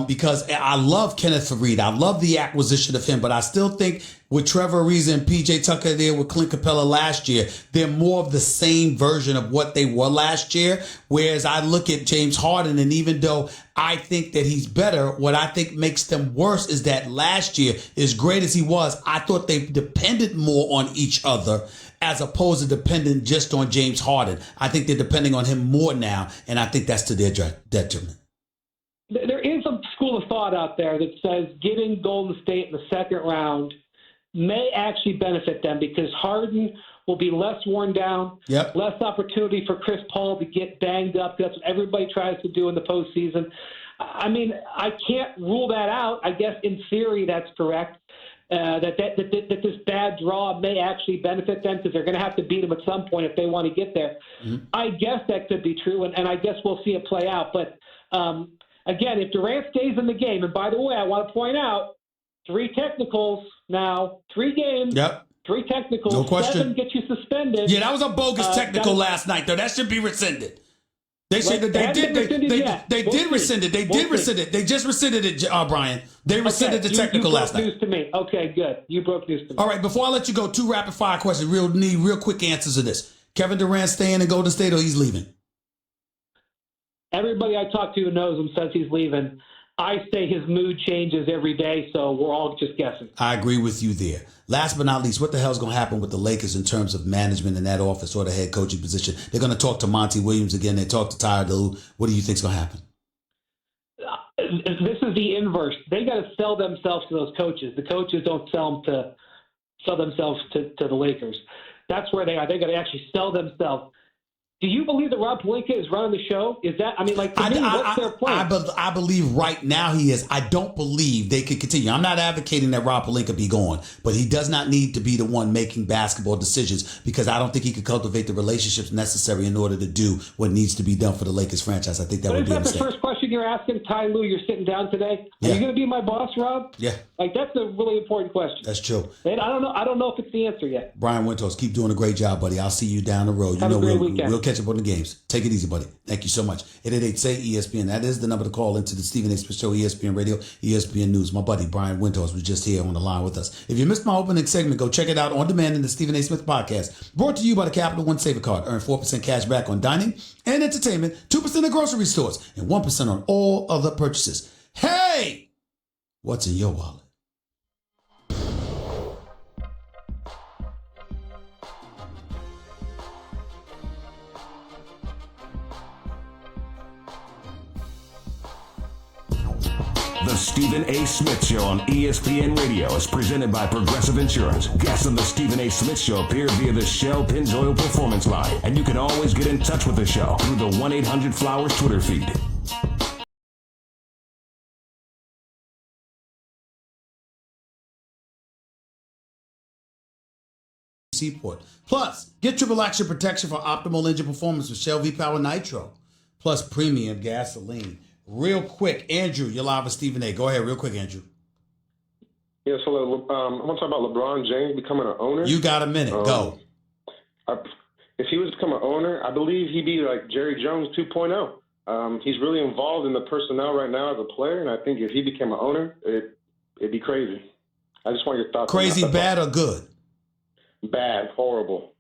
Because I love Kenneth Faried. I love the acquisition of him, but I still think with Trevor Ariza and PJ Tucker there with Clint Capella last year, they're more of the same version of what they were last year. Whereas I look at James Harden, and even though I think that he's better, what I think makes them worse is that last year, as great as he was, I thought they depended more on each other as opposed to depending just on James Harden. I think they're depending on him more now, and I think that's to their detriment. There is a school of thought out there that says getting Golden State in the second round may actually benefit them because Harden will be less worn down, less opportunity for Chris Paul to get banged up. That's what everybody tries to do in the postseason. I mean, I can't rule that out. I guess in theory that's correct. That this bad draw may actually benefit them because they're going to have to beat them at some point if they want to get there. I guess that could be true, and I guess we'll see it play out. But, again, if Durant stays in the game, and by the way, I want to point out 3 technicals now, 3 games, 3 technicals, no question. 7 get you suspended. Yeah, that was a bogus technical last night, though. That should be rescinded. They did rescind it. They just rescinded it, Brian. They rescinded the technical last night. You broke news to me. Okay, good. You broke news to me. All right, before I let you go, 2 rapid fire questions. Real quick answers to this. Kevin Durant staying in Golden State or he's leaving? Everybody I talk to who knows him says he's leaving. I say his mood changes every day, so we're all just guessing. I agree with you there. Last but not least, what the hell's going to happen with the Lakers in terms of management in that office or the head coaching position? They're going to talk to Monty Williams again. They talk to Tyler Lue. What do you think's going to happen? This is the inverse. They got to sell themselves to those coaches. The coaches don't sell themselves to the Lakers. That's where they are. They got to actually sell themselves. Do you believe that Rob Pelinka is running the show? Is that, what's their plan? I believe right now he is. I don't believe they could continue. I'm not advocating that Rob Pelinka be gone, but he does not need to be the one making basketball decisions because I don't think he could cultivate the relationships necessary in order to do what needs to be done for the Lakers franchise. I think that would be a mistake. That's the first question question you're asking, Ty Lue, you're sitting down today. Are you going to be my boss, Rob? Yeah. Like, that's a really important question. That's true. And I don't know if it's the answer yet. Brian Windhorst, keep doing a great job, buddy. I'll see you down the road. Have a great weekend. We'll catch up on the games. Take it easy, buddy. Thank you so much. 888-SAY-ESPN. That is the number to call into the Stephen A. Smith Show, ESPN Radio, ESPN News. My buddy, Brian Windhorst, was just here on the line with us. If you missed my opening segment, go check it out on demand in the Stephen A. Smith Podcast. Brought to you by the Capital One Saver Card. Earn 4% cash back on dining and entertainment, 2% at grocery stores, and 1% on all other purchases. Hey! What's in your wallet? The Stephen A. Smith Show on ESPN Radio is presented by Progressive Insurance. Guests on the Stephen A. Smith Show appear via the Shell Pennzoil Performance Line, and you can always get in touch with the show through the 1-800-Flowers Twitter feed. Seaport. Plus, get triple action protection for optimal engine performance with Shell V-Power Nitro. Plus, premium gasoline. Real quick, Andrew, you're live with Stephen A. Go ahead, real quick, Andrew. Yes, hello. I want to talk about LeBron James becoming an owner. You got a minute. Go. If he was to become an owner, I believe he'd be like Jerry Jones 2.0. He's really involved in the personnel right now as a player, and I think if he became an owner, it'd be crazy. I just want your thoughts. Crazy, on that. bad, or good? Bad, horrible.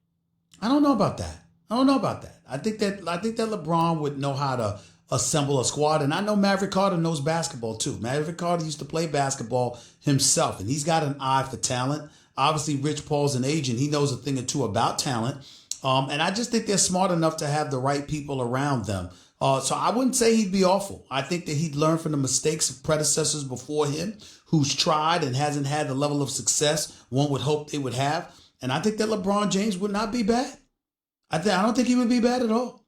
I don't know about that. I think that LeBron would know how to assemble a squad. And I know Maverick Carter knows basketball too. Maverick Carter used to play basketball himself, and he's got an eye for talent. Obviously, Rich Paul's an agent. He knows a thing or two about talent. And I just think they're smart enough to have the right people around them. So I wouldn't say he'd be awful. I think that he'd learn from the mistakes of predecessors before him who's tried and hasn't had the level of success one would hope they would have. And I think that LeBron James would not be bad. I don't think he would be bad at all.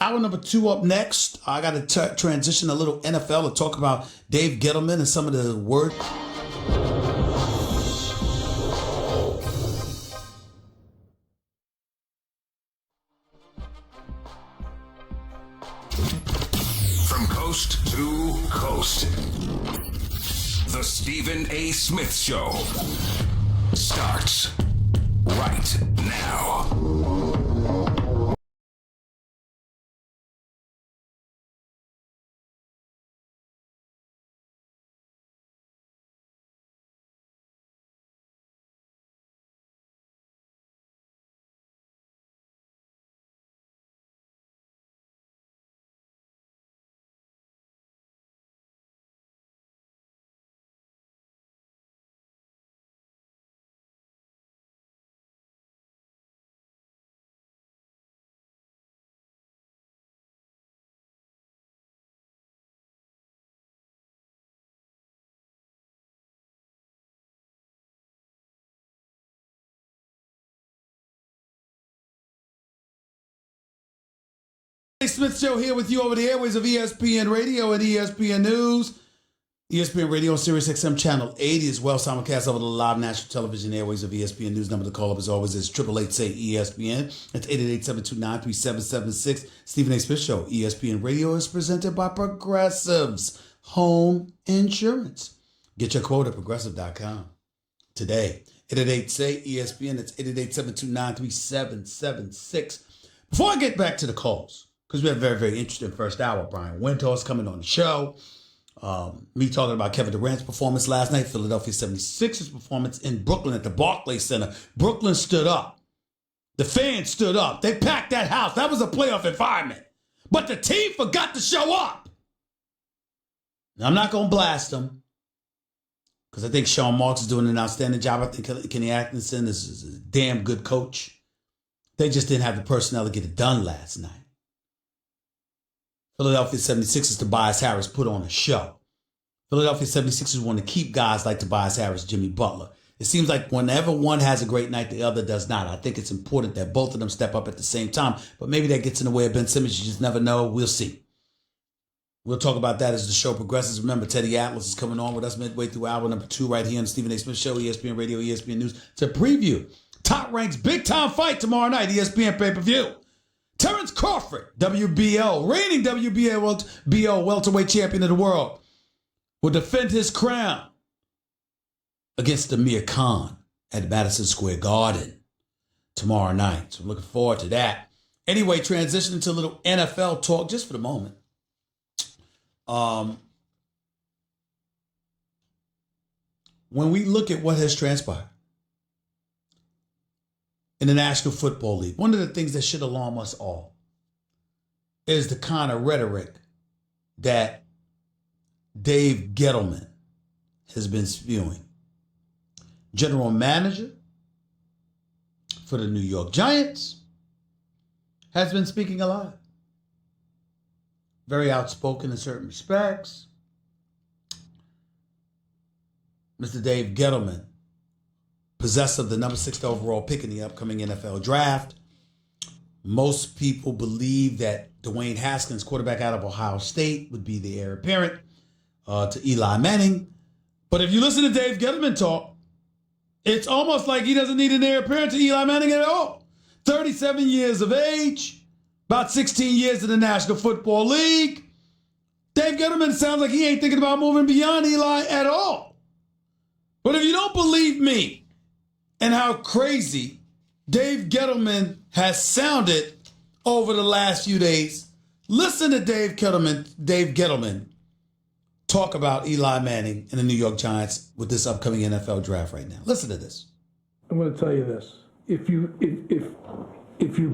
Hour number 2 up next. I got to transition a little NFL to talk about Dave Gettleman and some of the word. From coast to coast, the Stephen A. Smith Show starts right now. Smith Show here with you over the airways of ESPN Radio and ESPN News. ESPN Radio on Sirius XM Channel 80 as well. Simulcast over the live national television airways of ESPN News. Number to call up as always is 888-SAY-ESPN. That's 888-729-3776. Stephen A. Smith Show. ESPN Radio is presented by Progressive's Home Insurance. Get your quote at progressive.com today. 888-SAY-ESPN. That's 888-729-3776. Before I get back to the calls, because we have a very, very interesting first hour. Brian Windhorst coming on the show. Me talking about Kevin Durant's performance last night, Philadelphia 76ers performance in Brooklyn at the Barclays Center. Brooklyn stood up. The fans stood up. They packed that house. That was a playoff environment. But the team forgot to show up. Now, I'm not going to blast them because I think Sean Marks is doing an outstanding job. I think Kenny Atkinson is a damn good coach. They just didn't have the personnel to get it done last night. Philadelphia 76ers, Tobias Harris put on a show. Philadelphia 76ers want to keep guys like Tobias Harris, Jimmy Butler. It seems like whenever one has a great night, the other does not. I think it's important that both of them step up at the same time, but maybe that gets in the way of Ben Simmons. You just never know. We'll see. We'll talk about that as the show progresses. Remember, Teddy Atlas is coming on with us midway through hour number 2 right here on the Stephen A. Smith Show, ESPN Radio, ESPN News, to preview Top Rank's big-time fight tomorrow night, ESPN pay-per-view. Terrence Crawford, WBO, reigning WBO welterweight champion of the world, will defend his crown against Amir Khan at Madison Square Garden tomorrow night. So I'm looking forward to that. Anyway, transitioning to a little NFL talk just for the moment. When we look at what has transpired in the National Football League, one of the things that should alarm us all is the kind of rhetoric that Dave Gettleman has been spewing. General manager for the New York Giants has been speaking a lot. Very outspoken in certain respects. Mr. Dave Gettleman, possessor of the number 6 overall pick in the upcoming NFL draft. Most people believe that Dwayne Haskins, quarterback out of Ohio State, would be the heir apparent to Eli Manning. But if you listen to Dave Gettleman talk, it's almost like he doesn't need an heir apparent to Eli Manning at all. 37 years of age, about 16 years in the National Football League. Dave Gettleman sounds like he ain't thinking about moving beyond Eli at all. But if you don't believe me and how crazy Dave Gettleman has sounded over the last few days, listen to Dave Gettleman talk about Eli Manning and the New York Giants with this upcoming NFL draft right now. Listen to this. I'm going to tell you this. If you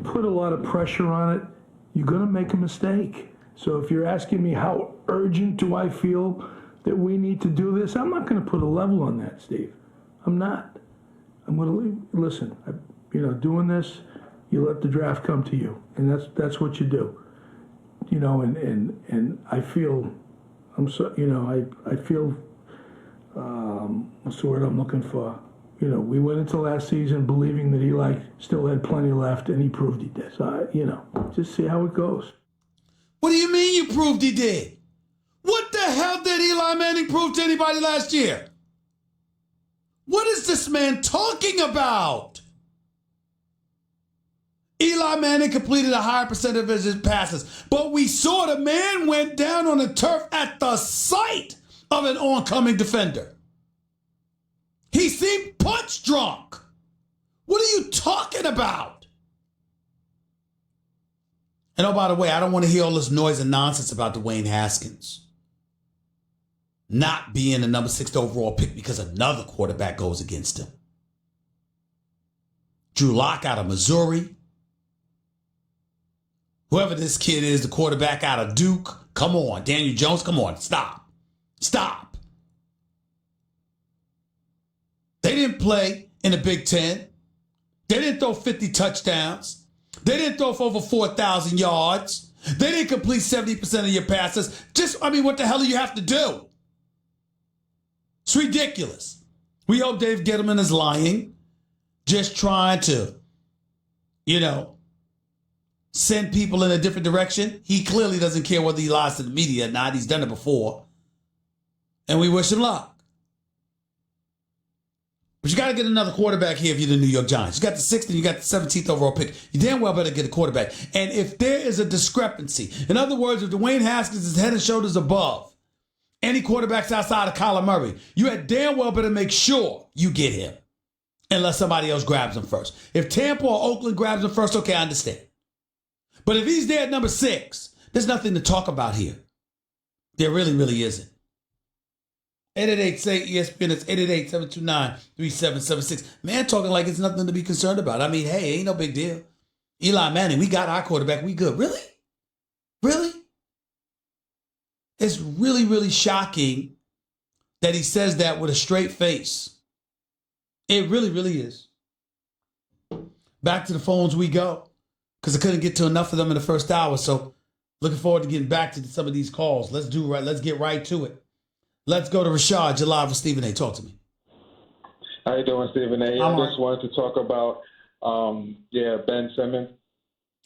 put a lot of pressure on it, you're going to make a mistake. So if you're asking me how urgent do I feel that we need to do this, I'm not going to put a level on that, Steve. I'm not. I'm going to listen. Doing this, you let the draft come to you, and that's what you do. And I feel, I feel. What's the word I'm looking for? We went into last season believing that Eli still had plenty left, and he proved he did. So, just see how it goes. What do you mean you proved he did? What the hell did Eli Manning prove to anybody last year? What is this man talking about? Eli Manning completed a higher percentage of his passes, but we saw the man went down on the turf at the sight of an oncoming defender. He seemed punch drunk. What are you talking about? And oh, by the way, I don't want to hear all this noise and nonsense about Dwayne Haskins not being the number 6 overall pick because another quarterback goes against him. Drew Lock out of Missouri. Whoever this kid is, the quarterback out of Duke. Come on, Daniel Jones, come on, stop. Stop. They didn't play in the Big Ten. They didn't throw 50 touchdowns. They didn't throw for over 4,000 yards. They didn't complete 70% of your passes. What the hell do you have to do? It's ridiculous. We hope Dave Gettleman is lying, just trying to, send people in a different direction. He clearly doesn't care whether he lies to the media or not. He's done it before. And we wish him luck. But you got to get another quarterback here if you're the New York Giants. You got the 6th and you got the 17th overall pick. You damn well better get a quarterback. And if there is a discrepancy, in other words, if Dwayne Haskins is head and shoulders above any quarterbacks outside of Kyler Murray, you had damn well better make sure you get him unless somebody else grabs him first. If Tampa or Oakland grabs him first, okay, I understand. But if he's there at number 6, there's nothing to talk about here. There really, really isn't. 888-SAY-ESPN, it's 888-729-3776. Man talking like it's nothing to be concerned about. Hey, ain't no big deal. Eli Manning, we got our quarterback, we good. Really? Really? It's really, really shocking that he says that with a straight face. It really, really is. Back to the phones we go, because I couldn't get to enough of them in the first hour. So looking forward to getting back to some of these calls. Let's get right to it. Let's go to Rashad. You're live with Stephen A. Talk to me. How you doing, Stephen A? I just wanted to talk about Ben Simmons.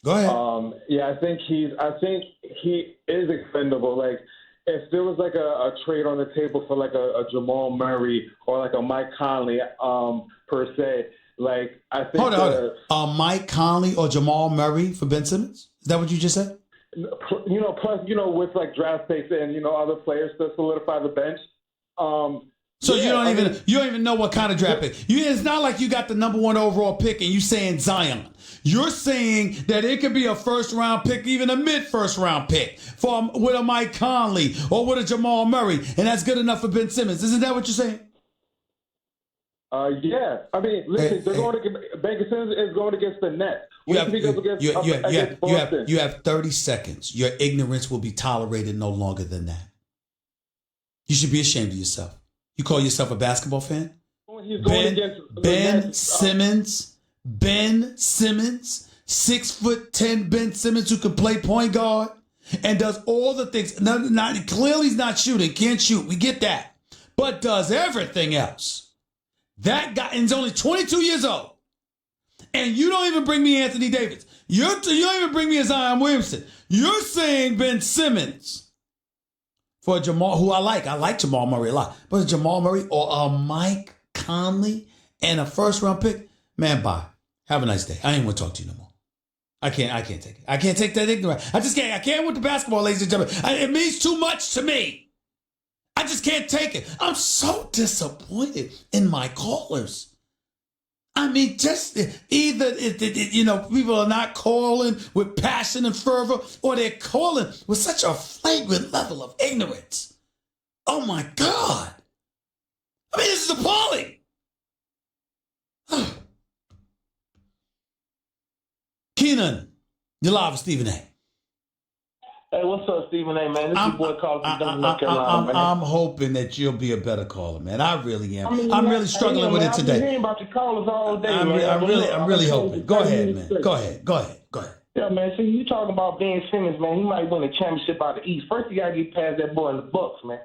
Go ahead. I think he is expendable. Like, if there was like a trade on the table for like a Jamal Murray or like a Mike Conley, per se, like I think. Hold on. Mike Conley or Jamal Murray for Ben Simmons? Is that what you just said? Plus, with like draft picks and other players to solidify the bench. So you don't even know what kind of draft pick. It's not like you got the number 1 overall pick and you saying Zion. You're saying that it could be a first round pick, even a mid first round pick with a Mike Conley or with a Jamal Murray, and that's good enough for Ben Simmons. Isn't that what you're saying? Yeah. I mean, listen, Baker Simmons is going against the Nets. You have 30 seconds. Your ignorance will be tolerated no longer than that. You should be ashamed of yourself. You call yourself a basketball fan? Ben Simmons, 6'10" Ben Simmons who can play point guard and does all the things. Clearly he's not shooting, can't shoot. We get that. But does everything else. That guy is only 22 years old. And you don't even bring me Anthony Davis. You don't even bring me a Zion Williamson. You're saying Ben Simmons for Jamal, who I like. I like Jamal Murray a lot. But a Jamal Murray or a Mike Conley and a first round pick, man, bye. Have a nice day. I ain't want to talk to you no more. I can't take it. I can't take that ignorance. I just can't. I can't with the basketball, ladies and gentlemen. It means too much to me. I just can't take it. I'm so disappointed in my callers. I mean, just either, people are not calling with passion and fervor, or they're calling with such a flagrant level of ignorance. Oh, my God. I mean, this is appalling. Keenan, you're live with Stephen A. Hey, what's up, Stephen A, man? This is your boy calling from Dublin, North Carolina, man. I'm hoping that you'll be a better caller, man. I really am. I'm really struggling with it today. I've been hearing about your callers all day, man. I'm really hoping. Go ahead, man. Go ahead. Yeah, man. See, you talking about Ben Simmons, man. He might win a championship out of the East. First, you got to get past that boy in the Bucks, man.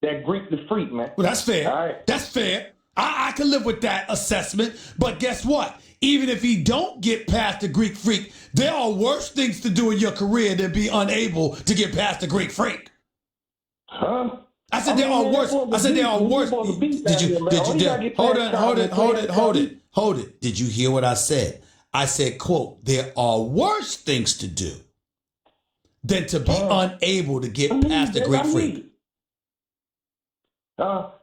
That Greek the Freak, man. Well, that's fair. All right. That's fair. I can live with that assessment. But guess what? Even if he don't get past the Greek Freak, there are worse things to do in your career than be unable to get past the Greek Freak. Huh? I said there are worse. Hold it. Did you hear what I said? I said, quote, there are worse things to do than to be unable to get past the Greek Freak.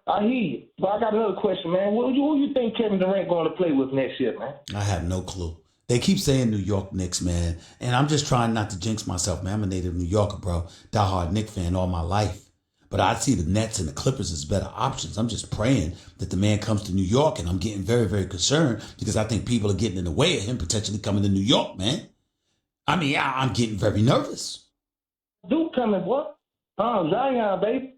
I hear you. But I got another question, man. Who you think Kevin Durant going to play with next year, man? I have no clue. They keep saying New York Knicks, man. And I'm just trying not to jinx myself, man. I'm a native New Yorker, bro. Diehard Knicks fan all my life. But I see the Nets and the Clippers as better options. I'm just praying that the man comes to New York, and I'm getting very, very concerned because I think people are getting in the way of him potentially coming to New York, man. I mean, I'm getting very nervous. Dude coming, what? Zion, baby.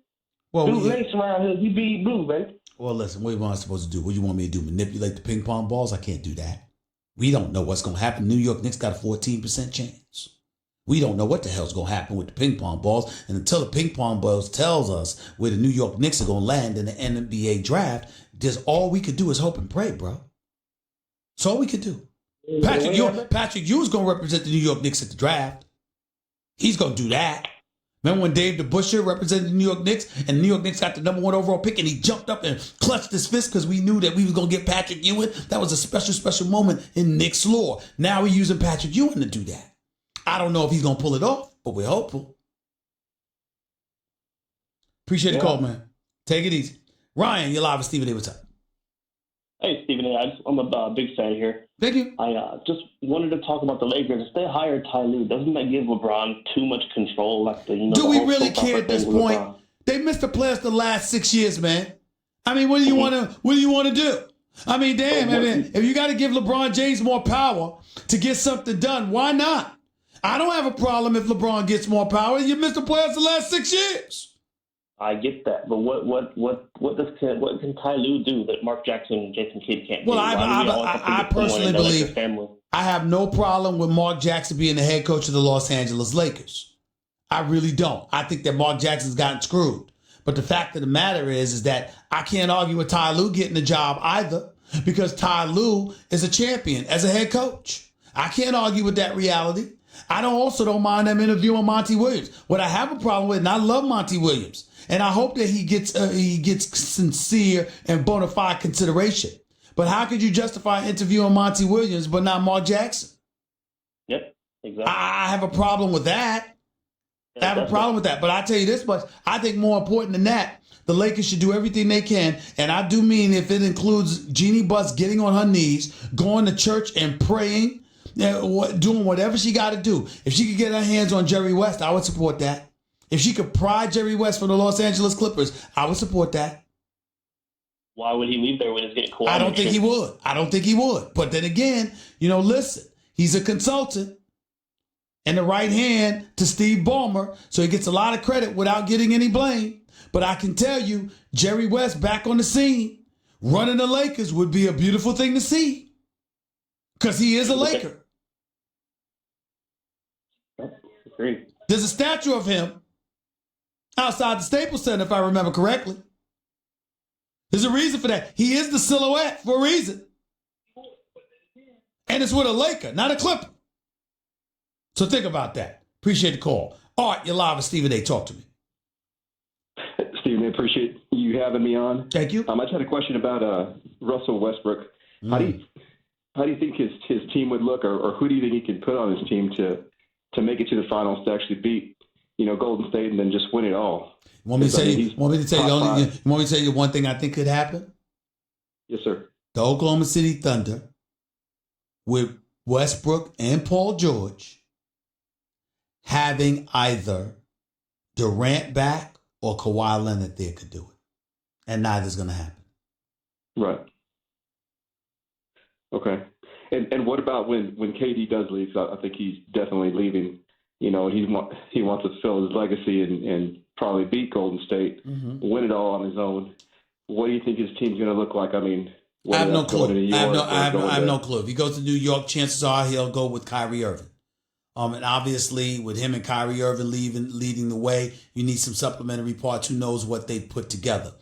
Well, Dude lace around here. He be blue, baby. Well, listen, what am I supposed to do? What do you want me to do? Manipulate the ping pong balls? I can't do that. We don't know what's going to happen. New York Knicks got a 14% chance. We don't know what the hell's going to happen with the ping pong balls. And until the ping pong balls tells us where the New York Knicks are going to land in the NBA draft, there's all we could do is hope and pray, bro. That's all we could do. Patrick Ewing's going to represent the New York Knicks at the draft. He's going to do that. Remember when Dave DeBusschere represented the New York Knicks and the New York Knicks got the number 1 overall pick and he jumped up and clutched his fist because we knew that we was going to get Patrick Ewing? That was a special, special moment in Knicks lore. Now we're using Patrick Ewing to do that. I don't know if he's going to pull it off, but we're hopeful. Appreciate the call, man. Take it easy. Ryan, you're live with Stephen A. What's up? Hey, Stephen A. I'm a big fan here. Thank you. I just wanted to talk about the Lakers. If they hired Ty Lue, doesn't that give LeBron too much control? Do we really care at this point? They missed the playoffs the last 6 years, man. I mean, what do you want to do? I mean, damn. If you got to give LeBron James more power to get something done, why not? I don't have a problem if LeBron gets more power. You missed the playoffs the last 6 years. I get that, but what can Ty Lue do that Mark Jackson and Jason Kidd can't do? Well, I personally believe I have no problem with Mark Jackson being the head coach of the Los Angeles Lakers. I really don't. I think that Mark Jackson's gotten screwed. But the fact of the matter is that I can't argue with Ty Lue getting the job either because Ty Lue is a champion as a head coach. I can't argue with that reality. I don't mind them interviewing Monty Williams. What I have a problem with, and I love Monty Williams, and I hope that he gets sincere and bona fide consideration. But how could you justify interviewing Monty Williams but not Mark Jackson? Yep. Exactly. I have a problem with that. I have a problem with that. But I tell you this much, I think more important than that, the Lakers should do everything they can. And I do mean if it includes Jeannie Buss getting on her knees, going to church and praying, doing whatever she got to do. If she could get her hands on Jerry West, I would support that. If she could pry Jerry West from the Los Angeles Clippers, I would support that. Why would he leave there when he's getting Kawhi? I don't think he would. I don't think he would. But then again, listen, he's a consultant and the right hand to Steve Ballmer, so he gets a lot of credit without getting any blame. But I can tell you, Jerry West back on the scene, running the Lakers would be a beautiful thing to see because he is a Laker. Agreed. There's a statue of him outside the Staples Center, if I remember correctly. There's a reason for that. He is the silhouette for a reason. And it's with a Laker, not a Clipper. So think about that. Appreciate the call. Art, you're live with Stephen A. Talk to me. Stephen, I appreciate you having me on. Thank you. I just had a question about Russell Westbrook. How do you think his team would look, or who do you think he can put on his team to make it to the finals, to actually beat Golden State and then just win it all? Want me to tell you one thing I think could happen? Yes, sir. The Oklahoma City Thunder with Westbrook and Paul George having either Durant back or Kawhi Leonard there could do it. And neither's going to happen. Right. Okay. And what about when KD does leave? I think he's definitely leaving. He wants to fill his legacy and probably beat Golden State, win it all on his own. What do you think his team's going to look like? I mean, I have no clue. I have no clue. If he goes to New York, chances are he'll go with Kyrie Irving. And obviously, with him and Kyrie Irving leading the way, you need some supplementary parts. Who knows what they put together?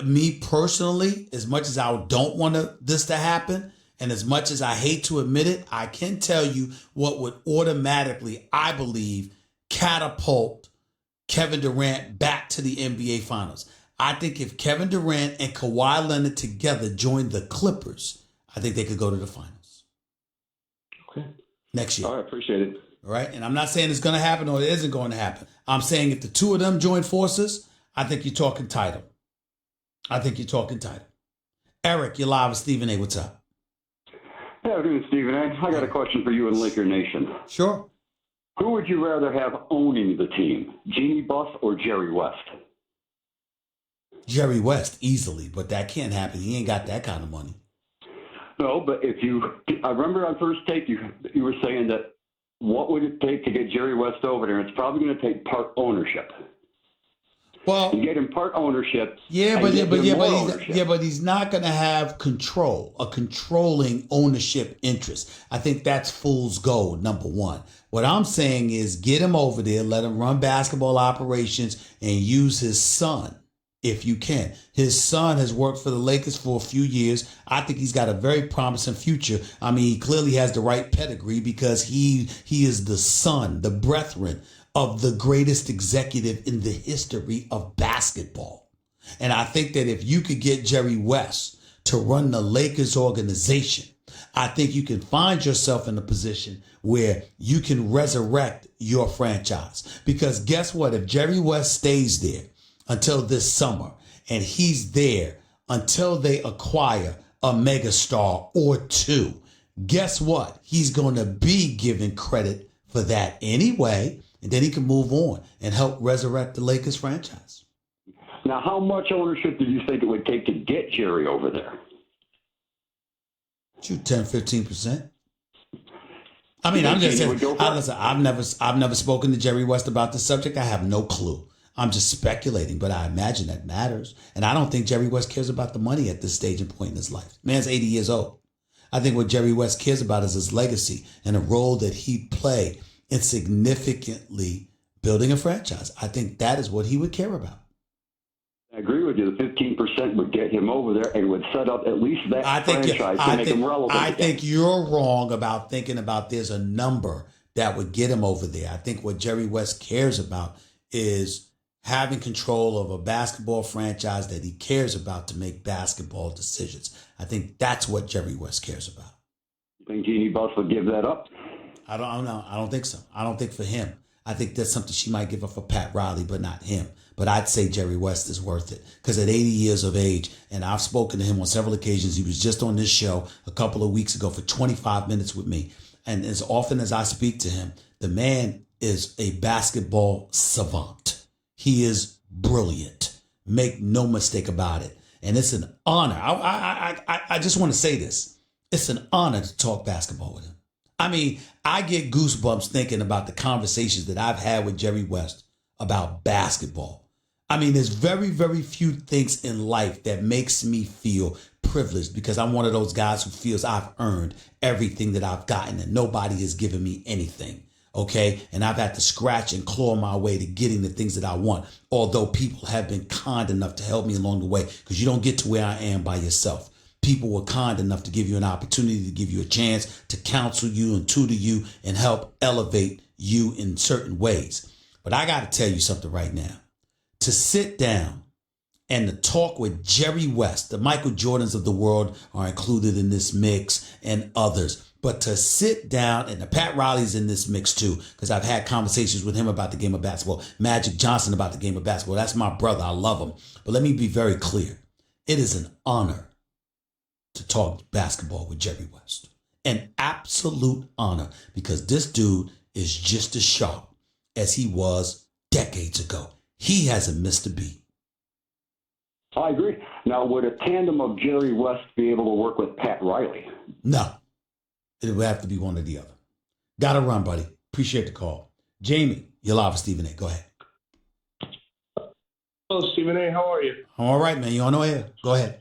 Me personally, as much as I don't want this to happen, and as much as I hate to admit it, I can tell you what would automatically, I believe, catapult Kevin Durant back to the NBA Finals. I think if Kevin Durant and Kawhi Leonard together joined the Clippers, I think they could go to the finals. Okay. Next year. All right, appreciate it. All right. And I'm not saying it's going to happen or it isn't going to happen. I'm saying if the two of them join forces, I think you're talking title. Eric, you're live with Stephen A. What's up? Yeah, good evening, Stephen A. I got a question for you in Laker Nation. Sure. Who would you rather have owning the team, Jeannie Buss or Jerry West? Jerry West, easily, but that can't happen. He ain't got that kind of money. No, but I remember on First Take, you were saying that what would it take to get Jerry West over there? It's probably going to take part ownership. Well, you get him part ownership. But he's not going to have a controlling ownership interest. I think that's fool's gold, number one. What I'm saying is get him over there, let him run basketball operations, and use his son. If you can. His son has worked for the Lakers for a few years. I think he's got a very promising future. I mean, he clearly has the right pedigree because he is the son, the brethren of the greatest executive in the history of basketball. And I think that if you could get Jerry West to run the Lakers organization, I think you can find yourself in a position where you can resurrect your franchise. Because guess what? If Jerry West stays there until this summer, and he's there until they acquire a megastar or two, guess what? He's going to be given credit for that anyway, and then he can move on and help resurrect the Lakers franchise. Now, how much ownership do you think it would take to get Jerry over there? 10-15%. I mean, I'm just saying. Listen, I've never spoken to Jerry West about this subject. I have no clue. I'm just speculating, but I imagine that matters. And I don't think Jerry West cares about the money at this stage and point in his life. Man's 80 years old. I think what Jerry West cares about is his legacy and a role that he played in significantly building a franchise. I think that is what he would care about. I agree with you. The 15% would get him over there and would set up at least that franchise to make him relevant. I think you're wrong about thinking about there's a number that would get him over there. I think what Jerry West cares about is having control of a basketball franchise that he cares about to make basketball decisions. I think that's what Jerry West cares about. You think Jeannie Buss would give that up? I don't know. I don't think so. I don't think for him. I think that's something she might give up for Pat Riley, but not him. But I'd say Jerry West is worth it because at 80 years of age, and I've spoken to him on several occasions. He was just on this show a couple of weeks ago for 25 minutes with me. And as often as I speak to him, the man is a basketball savant. He is brilliant. Make no mistake about it. And it's an honor. I just want to say this. It's an honor to talk basketball with him. I mean, I get goosebumps thinking about the conversations that I've had with Jerry West about basketball. I mean, there's very, very few things in life that makes me feel privileged because I'm one of those guys who feels I've earned everything that I've gotten and nobody has given me anything. Okay. And I've had to scratch and claw my way to getting the things that I want. Although people have been kind enough to help me along the way because you don't get to where I am by yourself. People were kind enough to give you an opportunity, to give you a chance to counsel you and tutor you and help elevate you in certain ways. But I got to tell you something right now. To sit down and to talk with Jerry West, the Michael Jordans of the world are included in this mix and others. But to sit down, and the Pat Riley's in this mix too, because I've had conversations with him about the game of basketball, Magic Johnson about the game of basketball. That's my brother. I love him. But let me be very clear. It is an honor to talk basketball with Jerry West. An absolute honor because this dude is just as sharp as he was decades ago. He hasn't missed a beat. I agree. Now, would a tandem of Jerry West be able to work with Pat Riley? No. It would have to be one or the other. Gotta run, buddy. Appreciate the call. Jamie, you're live with Stephen A. Go ahead. Hello, Stephen A. How are you? I'm all right, man. You're on the air. Go ahead.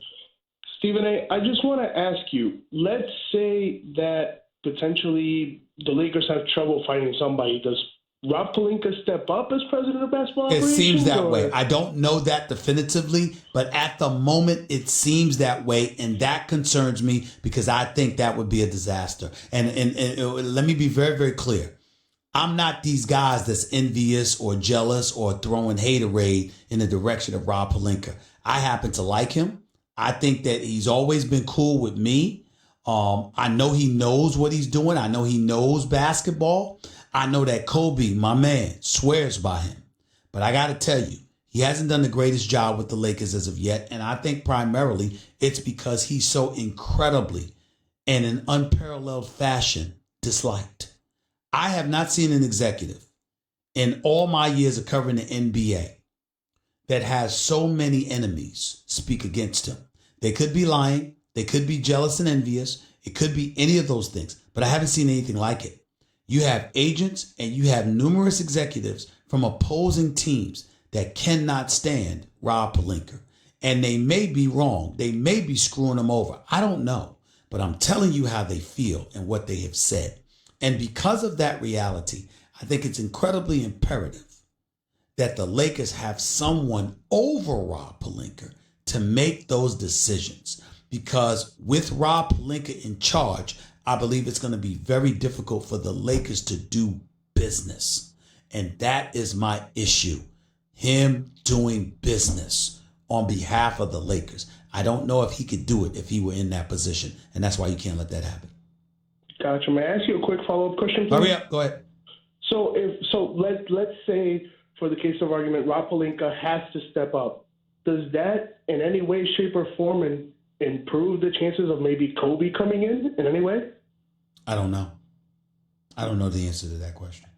Stephen A., I just want to ask you, let's say that potentially the Lakers have trouble finding somebody. Does Rob Pelinka step up as president of basketball It operations? seems that way. I don't know that definitively, but at the moment it seems that way, and that concerns me because I think that would be a disaster. And let me be very, very clear. I'm not these guys that's envious or jealous or throwing haterade in the direction of Rob Pelinka. I happen to like him. I think that he's always been cool with me. I know he knows what he's doing. I know he knows basketball. I know that Kobe, my man, swears by him. But I got to tell you, he hasn't done the greatest job with the Lakers as of yet. And I think primarily it's because he's so incredibly, in an unparalleled fashion, disliked. I have not seen an executive in all my years of covering the NBA that has so many enemies speak against him. They could be lying. They could be jealous and envious. It could be any of those things, but I haven't seen anything like it. You have agents and you have numerous executives from opposing teams that cannot stand Rob Pelinka. And they may be wrong. They may be screwing him over. I don't know, but I'm telling you how they feel and what they have said. And because of that reality, I think it's incredibly imperative that the Lakers have someone over Rob Pelinka to make those decisions. Because with Rob Pelinka in charge, I believe it's going to be very difficult for the Lakers to do business. And that is my issue. Him doing business on behalf of the Lakers. I don't know if he could do it if he were in that position. And that's why you can't let that happen. Gotcha. May I ask you a quick follow-up question, please? Hurry up. Go ahead. So let's say, for the case of argument, Rob Pelinka has to step up. Does that in any way, shape, or form improve the chances of maybe Kobe coming in any way? I don't know. I don't know the answer to that question.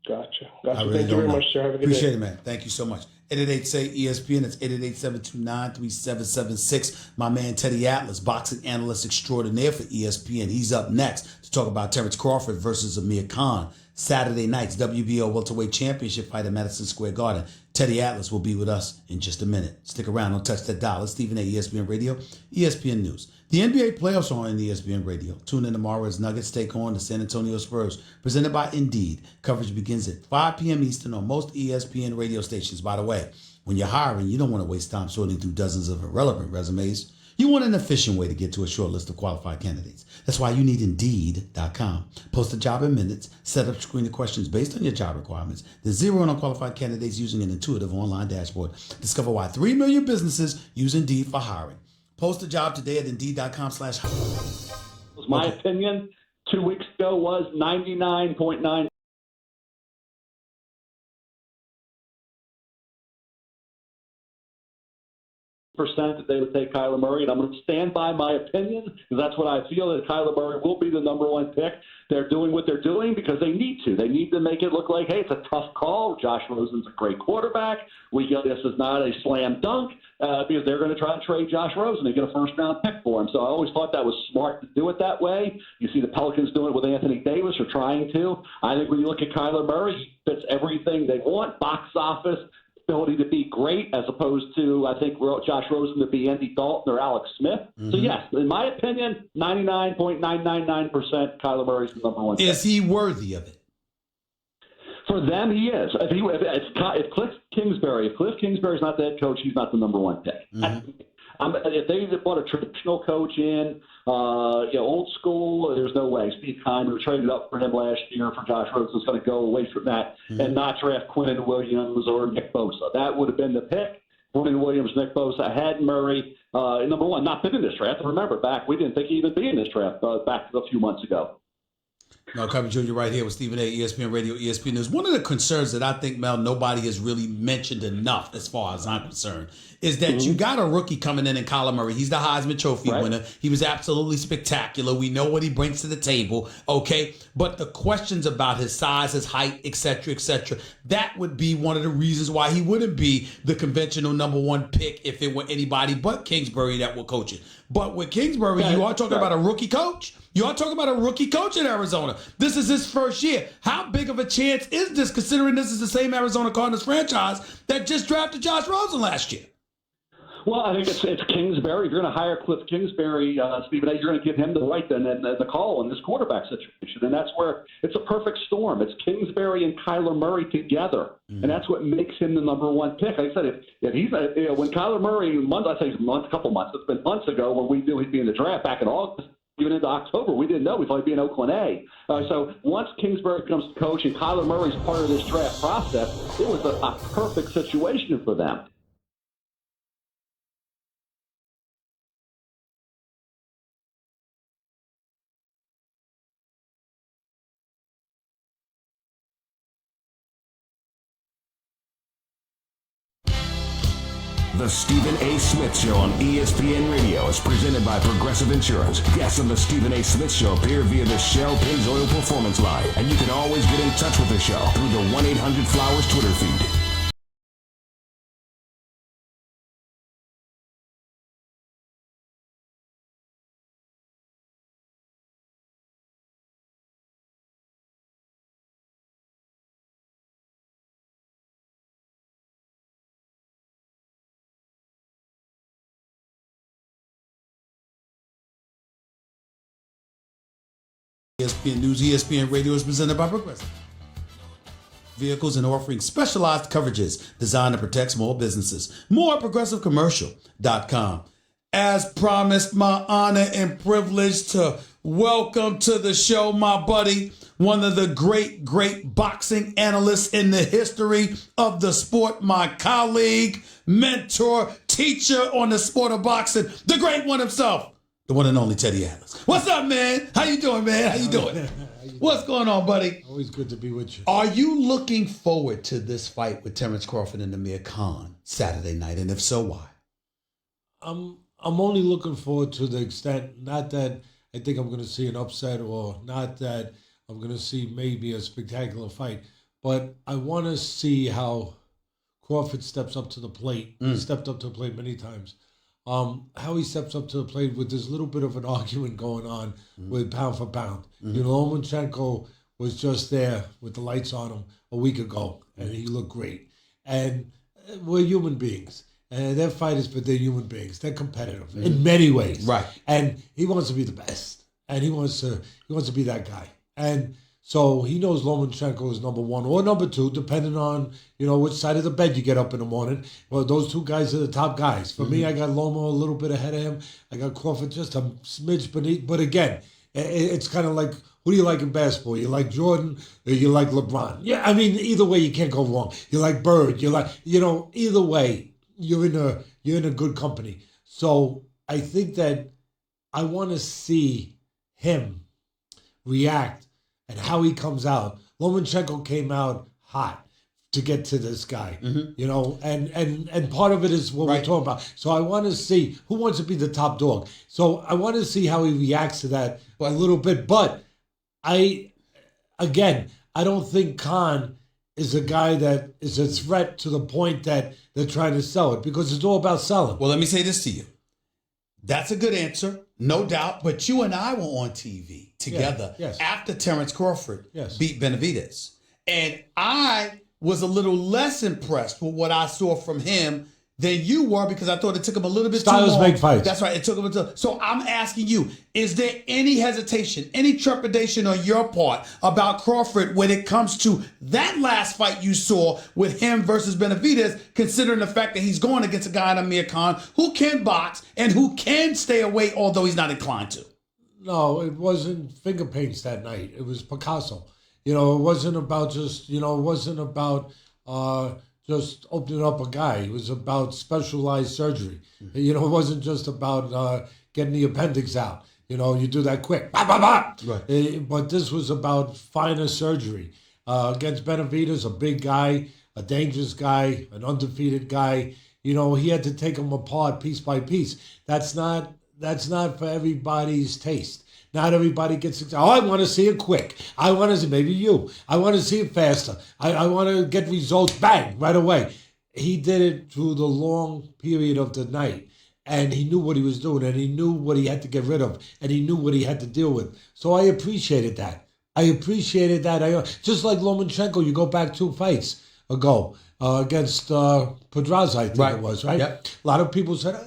Gotcha. Really Thank you very much, sir. Have a good Appreciate day. it, man. Thank you so much. 888-SAY-ESPN. It's 888-729-3776. My man Teddy Atlas, boxing analyst extraordinaire for ESPN. He's up next to talk about Terrence Crawford versus Amir Khan. Saturday night's WBO welterweight championship fight at Madison Square Garden. Teddy Atlas will be with us in just a minute. Stick around. Don't touch that dial. It's Stephen A. ESPN Radio, ESPN News. The NBA playoffs are on ESPN Radio. Tune in tomorrow as Nuggets take on the San Antonio Spurs. Presented by Indeed. Coverage begins at 5 p.m. Eastern on most ESPN radio stations. By the way, when you're hiring, you don't want to waste time sorting through dozens of irrelevant resumes. You want an efficient way to get to a short list of qualified candidates. That's why you need Indeed.com. Post a job in minutes, set up screening questions based on your job requirements, then zero in on qualified candidates using an intuitive online dashboard. Discover why 3 million businesses use Indeed for hiring. Post a job today at Indeed.com/hiring. My opinion, 2 weeks ago was 99.9%. That they would take Kyler Murray, and I'm going to stand by my opinion because that's what I feel, that Kyler Murray will be the number one pick. They're doing what they're doing because they need to. They need to make it look like, hey, it's a tough call. Josh Rosen's a great quarterback. This is not a slam dunk because they're going to try to trade Josh Rosen and get a first-round pick for him. So I always thought that was smart to do it that way. You see the Pelicans doing it with Anthony Davis, or trying to. I think when you look at Kyler Murray, he fits everything they want, box office, ability to be great, as opposed to, I think, Josh Rosen to be Andy Dalton or Alex Smith. Mm-hmm. So, yes, in my opinion, 99.999% Kyler Murray's the number one pick. Is he worthy of it? For them, he is. If Cliff Kingsbury's not the head coach, he's not the number one pick. Mm-hmm. If they brought a traditional coach in, old school, there's no way. Steve Keim, who traded up for him last year for Josh Rosen, is going to go away from that and not draft Quinnen Williams or Nick Bosa. That would have been the pick. Quinnen Williams, Nick Bosa, had Murray, number one, not been in this draft. Remember, we didn't think he'd even be in this draft back a few months ago. Mel Kiper Jr. right here with Stephen A., ESPN Radio, ESPN News. One of the concerns that I think, Mel, nobody has really mentioned enough, as far as I'm concerned, is that you got a rookie coming in Kyler Murray. He's the Heisman Trophy winner. He was absolutely spectacular. We know what he brings to the table, okay? But the questions about his size, his height, et cetera, that would be one of the reasons why he wouldn't be the conventional number one pick if it were anybody but Kingsbury that would coach it. But with Kingsbury, you are talking about a rookie coach. You are talking about a rookie coach in Arizona. This is his first year. How big of a chance is this, considering this is the same Arizona Cardinals franchise that just drafted Josh Rosen last year? Well, I think it's Kingsbury. If you're going to hire Cliff Kingsbury, Stephen A., you're going to give him the right and the call in this quarterback situation. And that's where it's a perfect storm. It's Kingsbury and Kyler Murray together. Mm-hmm. And that's what makes him the number one pick. Like I said, if he's when Kyler Murray, a couple months, it's been months ago when we knew he'd be in the draft back in August, even into October, we didn't know. We thought he'd be in Oakland A. So once Kingsbury becomes the coach and Kyler Murray's part of this draft process, it was a perfect situation for them. The Stephen A. Smith Show on ESPN Radio is presented by Progressive Insurance. Guests on the Stephen A. Smith Show appear via the Shell Pennzoil Performance Line, and you can always get in touch with the show through the 1-800-Flowers Twitter feed. ESPN News, ESPN Radio is presented by Progressive Vehicles and offering specialized coverages designed to protect small businesses. More at progressivecommercial.com. As promised, my honor and privilege to welcome to the show my buddy, one of the great boxing analysts in the history of the sport, my colleague, mentor, teacher on the sport of boxing, the great one himself, the one and only Teddy Atlas. What's up, man? How you doing, man? How you doing? What's going on, buddy? Always good to be with you. Are you looking forward to this fight with Terrence Crawford and Amir Khan Saturday night? And if so, why? I'm only looking forward to the extent, not that I think I'm going to see an upset or not that I'm going to see maybe a spectacular fight, but I want to see how Crawford steps up to the plate. He stepped up to the plate many times. How he steps up to the plate with this little bit of an argument going on with pound for pound. You know, Lomachenko was just there with the lights on him a week ago, and he looked great. And we're human beings. And they're fighters, but they're human beings. They're competitive in many ways. Right. And he wants to be the best. And he wants to be that guy. And so he knows Lomachenko is number one or number two, depending on, which side of the bed you get up in the morning. Well, those two guys are the top guys. For me, I got Loma a little bit ahead of him. I got Crawford just a smidge beneath. But again, it's kind of like, who do you like in basketball? You like Jordan or you like LeBron? Yeah, I mean, either way, you can't go wrong. You like Bird. You like, either way, you're in a good company. So I think that I want to see him react and how he comes out. Lomachenko came out hot to get to this guy, you know, and part of it is what we're talking about. So I want to see who wants to be the top dog. So I want to see how he reacts to that a little bit. But I don't think Khan is a guy that is a threat to the point that they're trying to sell it, because it's all about selling. Well, let me say this to you. That's a good answer, no doubt. But you and I were on TV together after Terrence Crawford beat Benavidez. And I was a little less impressed with what I saw from him than you were, because I thought it took him a little bit too long. Styles make fights. That's right. It took him so I'm asking you, is there any hesitation, any trepidation on your part about Crawford when it comes to that last fight you saw with him versus Benavidez, considering the fact that he's going against a guy in Amir Khan who can box and who can stay away, although he's not inclined to? No, it wasn't finger paints that night. It was Picasso. You know, it wasn't about just, you know, it wasn't about just opening up a guy. It was about specialized surgery. You know, it wasn't just about getting the appendix out. You know, you do that quick. Bah, bah, bah. Right. But this was about finer surgery. Against Benavidez, a big guy, a dangerous guy, an undefeated guy. You know, he had to take him apart piece by piece. That's not for everybody's taste. Not everybody gets excited. Oh, I want to see it quick. I want to see, maybe you. I want to see it faster. I want to get results, bang, right away. He did it through the long period of the night, and he knew what he was doing, and he knew what he had to get rid of, and he knew what he had to deal with. So I appreciated that. Just like Lomachenko, you go back 2 fights ago against Pedraza, I think it was, right? Yep. A lot of people said,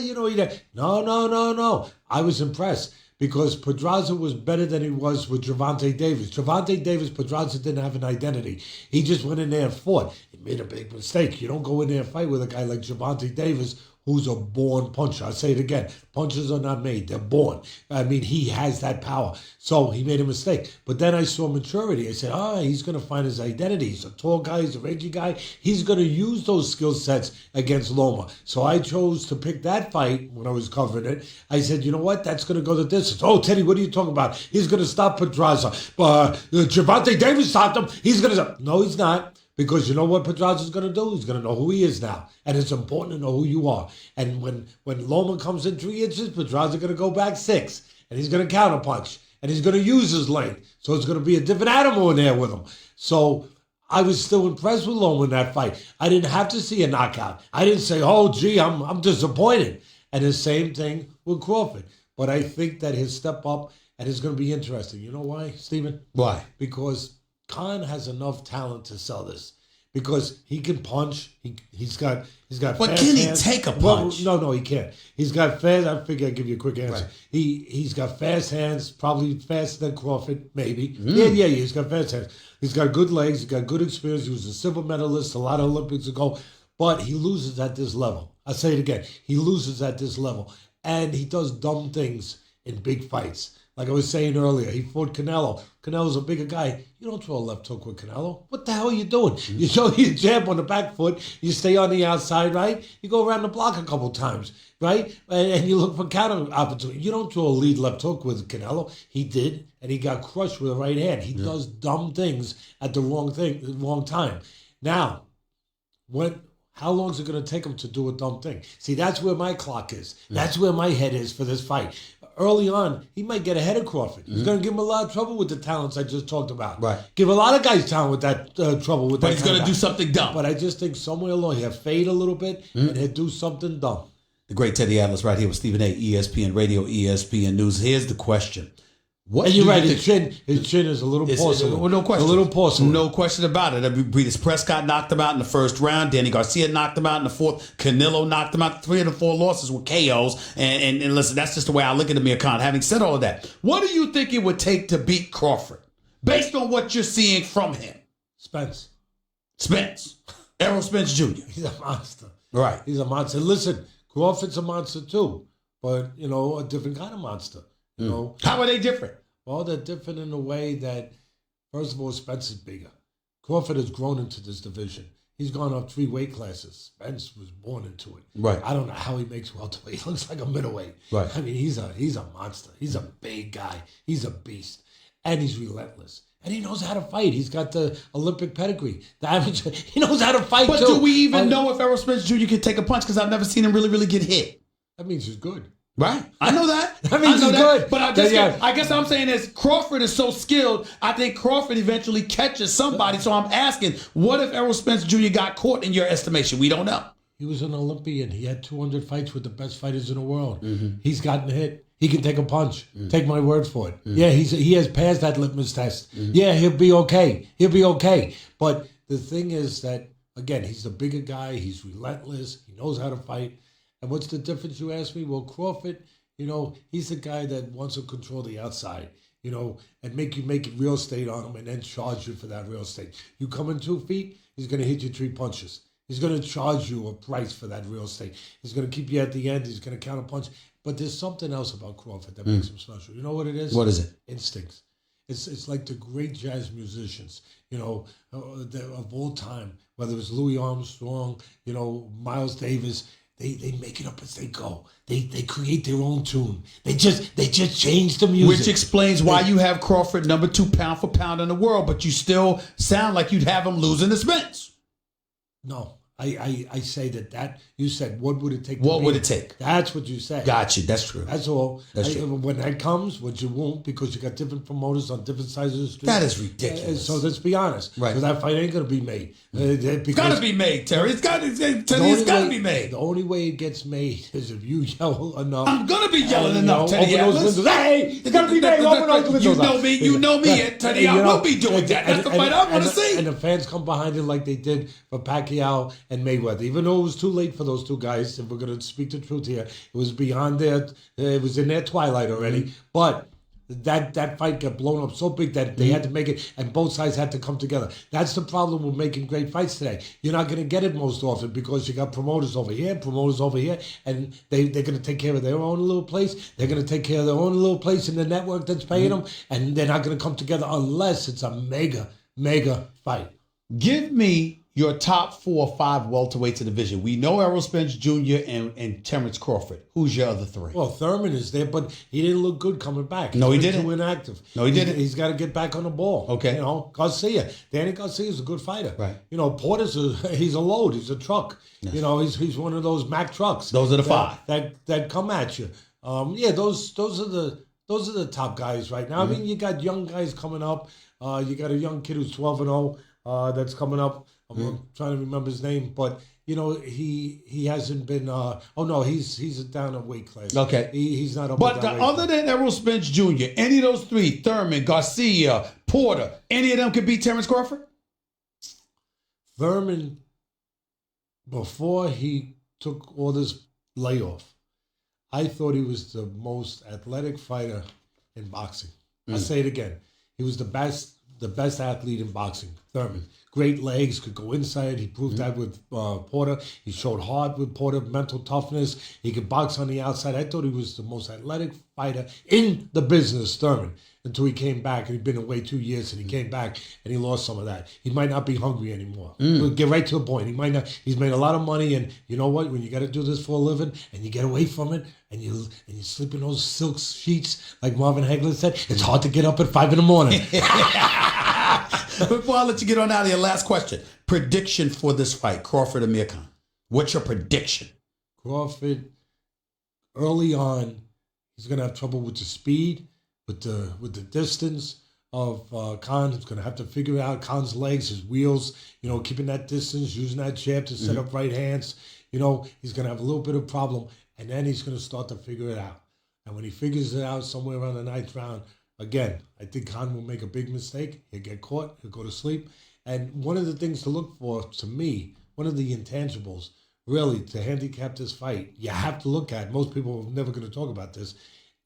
you know, no. I was impressed, because Pedraza was better than he was with Gervonta Davis. Gervonta Davis, Pedraza didn't have an identity. He just went in there and fought. He made a big mistake. You don't go in there and fight with a guy like Gervonta Davis, who's a born puncher. I say it again. Punches are not made. They're born. I mean, he has that power. So he made a mistake. But then I saw maturity. I said, he's going to find his identity. He's a tall guy. He's a rangy guy. He's going to use those skill sets against Loma. So I chose to pick that fight when I was covering it. I said, you know what? That's going to go the distance. Oh, Teddy, what are you talking about? He's going to stop Pedraza. Gervonta Davis stopped him. He's going to stop. No, he's not. Because you know what Pedraza's going to do? He's going to know who he is now. And it's important to know who you are. And when Loma comes in 3 inches, Pedraza's going to go back 6. And he's going to counterpunch. And he's going to use his length. So it's going to be a different animal in there with him. So I was still impressed with Loma in that fight. I didn't have to see a knockout. I didn't say, oh, gee, I'm disappointed. And the same thing with Crawford. But I think that he'll step up and it's going to be interesting. You know why, Stephen? Why? Because Khan has enough talent to sell this, because he can punch. He's got But fast can hands. he take a punch? Well, no, he can't. He's got fast. I figure I'd give you a quick answer. Right. He's got fast hands, probably faster than Crawford, maybe. Yeah. He's got fast hands. He's got good legs. He's got good experience. He was a silver medalist a lot of Olympics ago, but he loses at this level. I say it again. He loses at this level, and he does dumb things in big fights. Like I was saying earlier, he fought Canelo. Canelo's a bigger guy. You don't throw a left hook with Canelo. What the hell are you doing? You show your jab on the back foot. You stay on the outside, right? You go around the block a couple times, right? And you look for counter opportunity. You don't throw a lead left hook with Canelo. He did, and he got crushed with a right hand. He does dumb things at the wrong time. Now, how long is it going to take him to do a dumb thing? See, that's where my clock is. That's where my head is for this fight. Early on, he might get ahead of Crawford. He's going to give him a lot of trouble with the talents I just talked about. Right. Give a lot of guys talent with that trouble with that. But he's going to do something dumb. But I just think somewhere along he'll fade a little bit and he'll do something dumb. The great Teddy Atlas right here with Stephen A. ESPN Radio, ESPN News. Here's the question. And you're right, his chin is a little porcelain. No question. A little porcelain. No question about it. Breeders Prescott knocked him out in the first round. Danny Garcia knocked him out in the fourth. Canelo knocked him out. 3 of the 4 losses were KOs. And listen, that's just the way I look at Amir Khan. Having said all of that, what do you think it would take to beat Crawford? Based on what you're seeing from him. Spence. Errol Spence Jr. He's a monster. Right. He's a monster. Listen, Crawford's a monster too. But, a different kind of monster. You know, how are they different? Well, they're different in the way that, first of all, Spence is bigger. Crawford has grown into this division. He's gone up 3 weight classes. Spence was born into it. Right. I don't know how he makes welterweight. He looks like a middleweight. Right. I mean, he's a monster. He's a big guy. He's a beast. and he's relentless. And he knows how to fight. He's got the Olympic pedigree. He knows how to fight, but too. do we even know if Errol Spence Jr. can take a punch? Because I've never seen him really, really get hit. That means he's good. Right. I know that. That means he's good. But I guess I'm saying is Crawford is so skilled, I think Crawford eventually catches somebody. So I'm asking, what if Errol Spence Jr. got caught in your estimation? We don't know. He was an Olympian. He had 200 fights with the best fighters in the world. He's gotten hit. He can take a punch. Take my word for it. Yeah, he has passed that litmus test. Yeah, he'll be okay. He'll be okay. But the thing is that, again, he's the bigger guy. He's relentless. He knows how to fight. And what's the difference, you ask me? Well, Crawford, he's the guy that wants to control the outside, and make it real estate on him and then charge you for that real estate. You come in 2 feet, he's going to hit you 3 punches. He's going to charge you a price for that real estate. He's going to keep you at the end. He's going to counter punch. But there's something else about Crawford that makes him special. You know what it is? What is it? Instincts. It's like the great jazz musicians, of all time, whether it was Louis Armstrong, Miles Davis. They make it up as they go. They create their own tune. They just change the music. Which explains why you have Crawford number 2 pound for pound in the world, but you still sound like you'd have him losing to Spence. No. I say that you said, what would it take? What would it take? That's what you said. Gotcha. That's true. That's all. That's true. When that comes, which you won't, because you got different promoters on different sides of the street. That is ridiculous. So let's be honest. Right. Because that fight ain't going to be made. It's got to be made, Terry. It's got to be made. The only way it gets made is if you yell enough. I'm going to be yelling enough, Teddy. Open those windows. Hey, it's going to be made. Open those windows. You know me, Teddy. I will be doing that. That's the fight I want to see. And the fans come behind it like they did for Pacquiao and Mayweather. Even though it was too late for those two guys, if we're going to speak the truth here, it was beyond it was in their twilight already. But that fight got blown up so big that they had to make it, and both sides had to come together. That's the problem with making great fights today. You're not going to get it most often because you got promoters over here, and they're going to take care of their own little place. They're going to take care of their own little place in the network that's paying them, and they're not going to come together unless it's a mega fight. Give me your top 4 or 5 welterweights in the division. We know Errol Spence Jr. and Terrence Crawford. Who's your other 3? Well, Thurman is there, but he didn't look good coming back. No, he didn't. Too inactive. No, he didn't. He's got to get back on the ball. Okay. Danny Garcia's a good fighter. Right. Porter's he's a load. He's a truck. Yes. He's one of those Mack trucks. Those are the 5 that come at you. Those are the top guys right now. I mean, you got young guys coming up. You got a young kid who's 12-0 that's coming up. I'm trying to remember his name, but he hasn't been. He's down a weight class. Okay, he's not up. But other than Errol Spence Jr., any of those 3, Thurman, Garcia, Porter, any of them could beat Terrence Crawford? Thurman, before he took all this layoff, I thought he was the most athletic fighter in boxing. I say it again. He was the best athlete in boxing, Thurman. Great legs, could go inside. He proved that with Porter. He showed heart with Porter, mental toughness. He could box on the outside. I thought he was the most athletic fighter in the business, Thurman, until he came back. And he'd been away 2 years, and he came back, and he lost some of that. He might not be hungry anymore. We'll get right to the point. He might not. He's made a lot of money, and you know what? When you got to do this for a living, and you get away from it, and you sleep in those silk sheets, like Marvin Hagler said, it's hard to get up at 5 a.m. Before I let you get on out of here, last question. Prediction for this fight, Crawford and Amir Khan. What's your prediction? Crawford, early on, he's going to have trouble with the speed, with the distance of Khan. He's going to have to figure out Khan's legs, his wheels, keeping that distance, using that jab to set up right hands. He's going to have a little bit of problem, and then he's going to start to figure it out. And when he figures it out somewhere around the 9th round, again, I think Khan will make a big mistake. He'll get caught. He'll go to sleep. And one of the things to look for, to me, one of the intangibles, really, to handicap this fight, you have to look at, most people are never going to talk about this,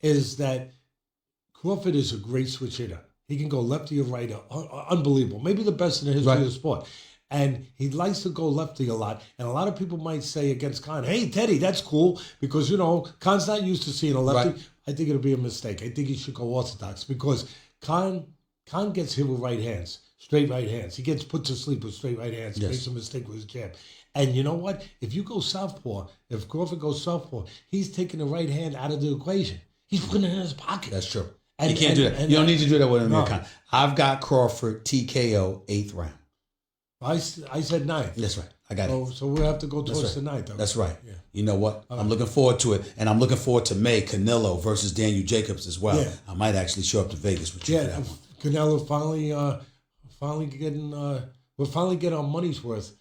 is that Crawford is a great switch hitter. He can go lefty or right, unbelievable. Maybe the best in the history of the sport. And he likes to go lefty a lot. And a lot of people might say against Khan, hey, Teddy, that's cool, because, Khan's not used to seeing a lefty. Right. I think it'll be a mistake. I think he should go orthodox, because Khan gets hit with right hands, straight right hands. He gets put to sleep with straight right hands. Yes. Makes a mistake with his jab. And you know what? If you go southpaw, if Crawford goes southpaw, he's taking the right hand out of the equation. He's putting it in his pocket. That's true. You can't do that. You don't need to do that with Amir No. Khan. I've got Crawford TKO 8th round. I said 9th. That's right. I got it. So we'll have to go towards right. the 9th. Okay. That's right. Yeah. You know what? I'm looking forward to it. And I'm looking forward to May Canelo versus Daniel Jacobs as well. Yeah. I might actually show up to Vegas with you for that one. Canelo finally getting we're finally getting our money's worth,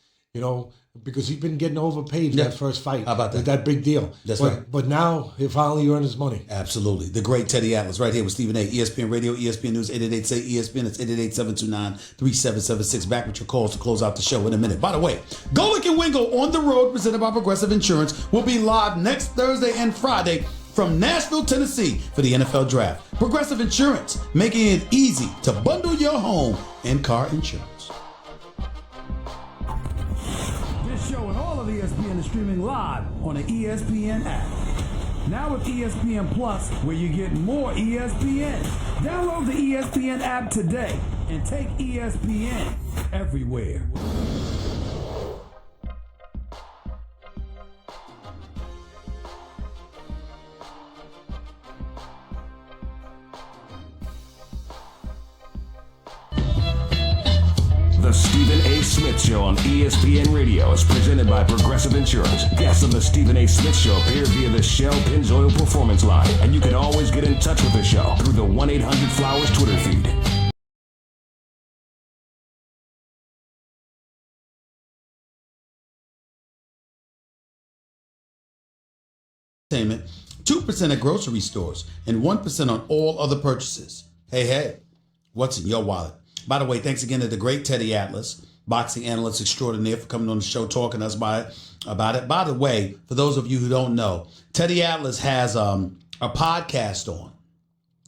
because he's been getting overpaid for that first fight. How about that? With that big deal. That's right. But now he finally earned his money. Absolutely. The great Teddy Atlas right here with Stephen A. ESPN Radio, ESPN News, 888-SAY-ESPN. It's 888-729-3776. Back with your calls to close out the show in a minute. By the way, Golick and Wingo on the road, presented by Progressive Insurance, will be live next Thursday and Friday from Nashville, Tennessee for the NFL Draft. Progressive Insurance, making it easy to bundle your home and car insurance. This show and all of ESPN is streaming live on the ESPN app. Now with ESPN Plus, where you get more ESPN. Download the ESPN app today and take ESPN everywhere. The Stephen A. Smith Show on ESPN Radio is presented by Progressive Insurance. Guests on the Stephen A. Smith Show appear via the Shell Pennzoil Performance Line, and you can always get in touch with the show through the 1-800-Flowers Twitter feed. Entertainment, 2% at grocery stores, and 1% on all other purchases. Hey, what's in your wallet? By the way, thanks again to the great Teddy Atlas, boxing analyst extraordinaire, for coming on the show, talking to us about it. By the way, for those of you who don't know, Teddy Atlas has a podcast on.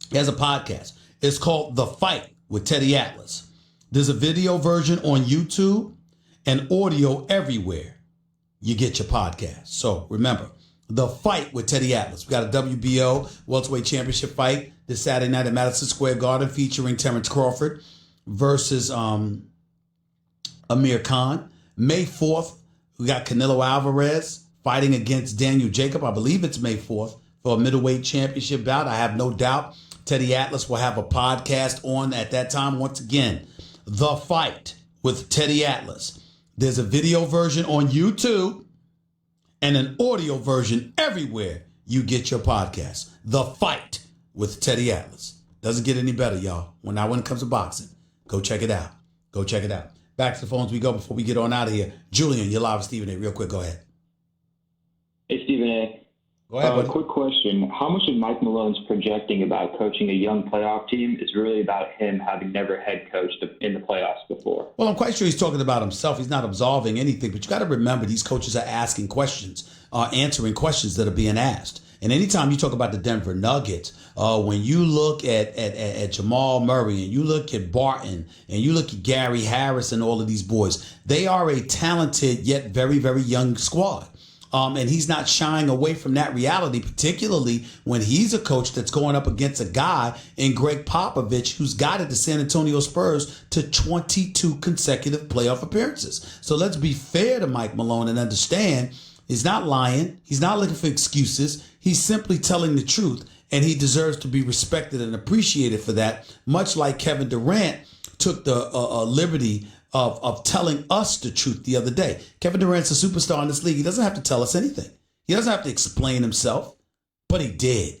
He has a podcast. It's called The Fight with Teddy Atlas. There's a video version on YouTube and audio everywhere you get your podcast. So remember, The Fight with Teddy Atlas. We got a WBO welterweight championship fight this Saturday night at Madison Square Garden featuring Terrence Crawford versus Amir Khan. May 4th, we got Canelo Alvarez fighting against Daniel Jacob. I believe it's May 4th for a middleweight championship bout. I have no doubt Teddy Atlas will have a podcast on at that time. Once again, The Fight with Teddy Atlas. There's a video version on YouTube and an audio version everywhere you get your podcast. The Fight with Teddy Atlas. Doesn't get any better, y'all. When it comes to boxing, go check it out. Go check it out. Back to the phones we go before we get on out of here. Julian, you're live with Stephen A. Real quick, go ahead. Hey, Stephen A. Go ahead, buddy. Quick question. How much of Mike Malone's projecting about coaching a young playoff team is really about him having never head coached in the playoffs before? Well, I'm quite sure he's talking about himself. He's not absolving anything, but you got to remember these coaches are asking questions, answering questions that are being asked. And anytime you talk about the Denver Nuggets, when you look at Jamal Murray and you look at Barton and you look at Gary Harris and all of these boys, they are a talented yet very, very young squad. And he's not shying away from that reality, particularly when he's a coach that's going up against a guy in Greg Popovich who's guided the San Antonio Spurs to 22 consecutive playoff appearances. So let's be fair to Mike Malone and understand he's not lying. He's not looking for excuses. He's simply telling the truth, and he deserves to be respected and appreciated for that, much like Kevin Durant took the liberty of telling us the truth the other day. Kevin Durant's a superstar in this league. He doesn't have to tell us anything. He doesn't have to explain himself, but he did.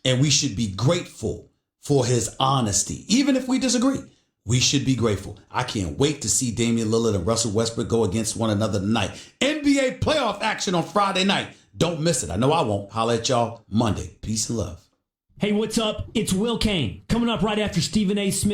And we should be grateful for his honesty. Even if we disagree, we should be grateful. I can't wait to see Damian Lillard and Russell Westbrook go against one another tonight. NBA playoff action on Friday night. Don't miss it. I know I won't. Holla at y'all Monday. Peace and love. Hey, what's up? It's Will Kane. Coming up right after Stephen A. Smith.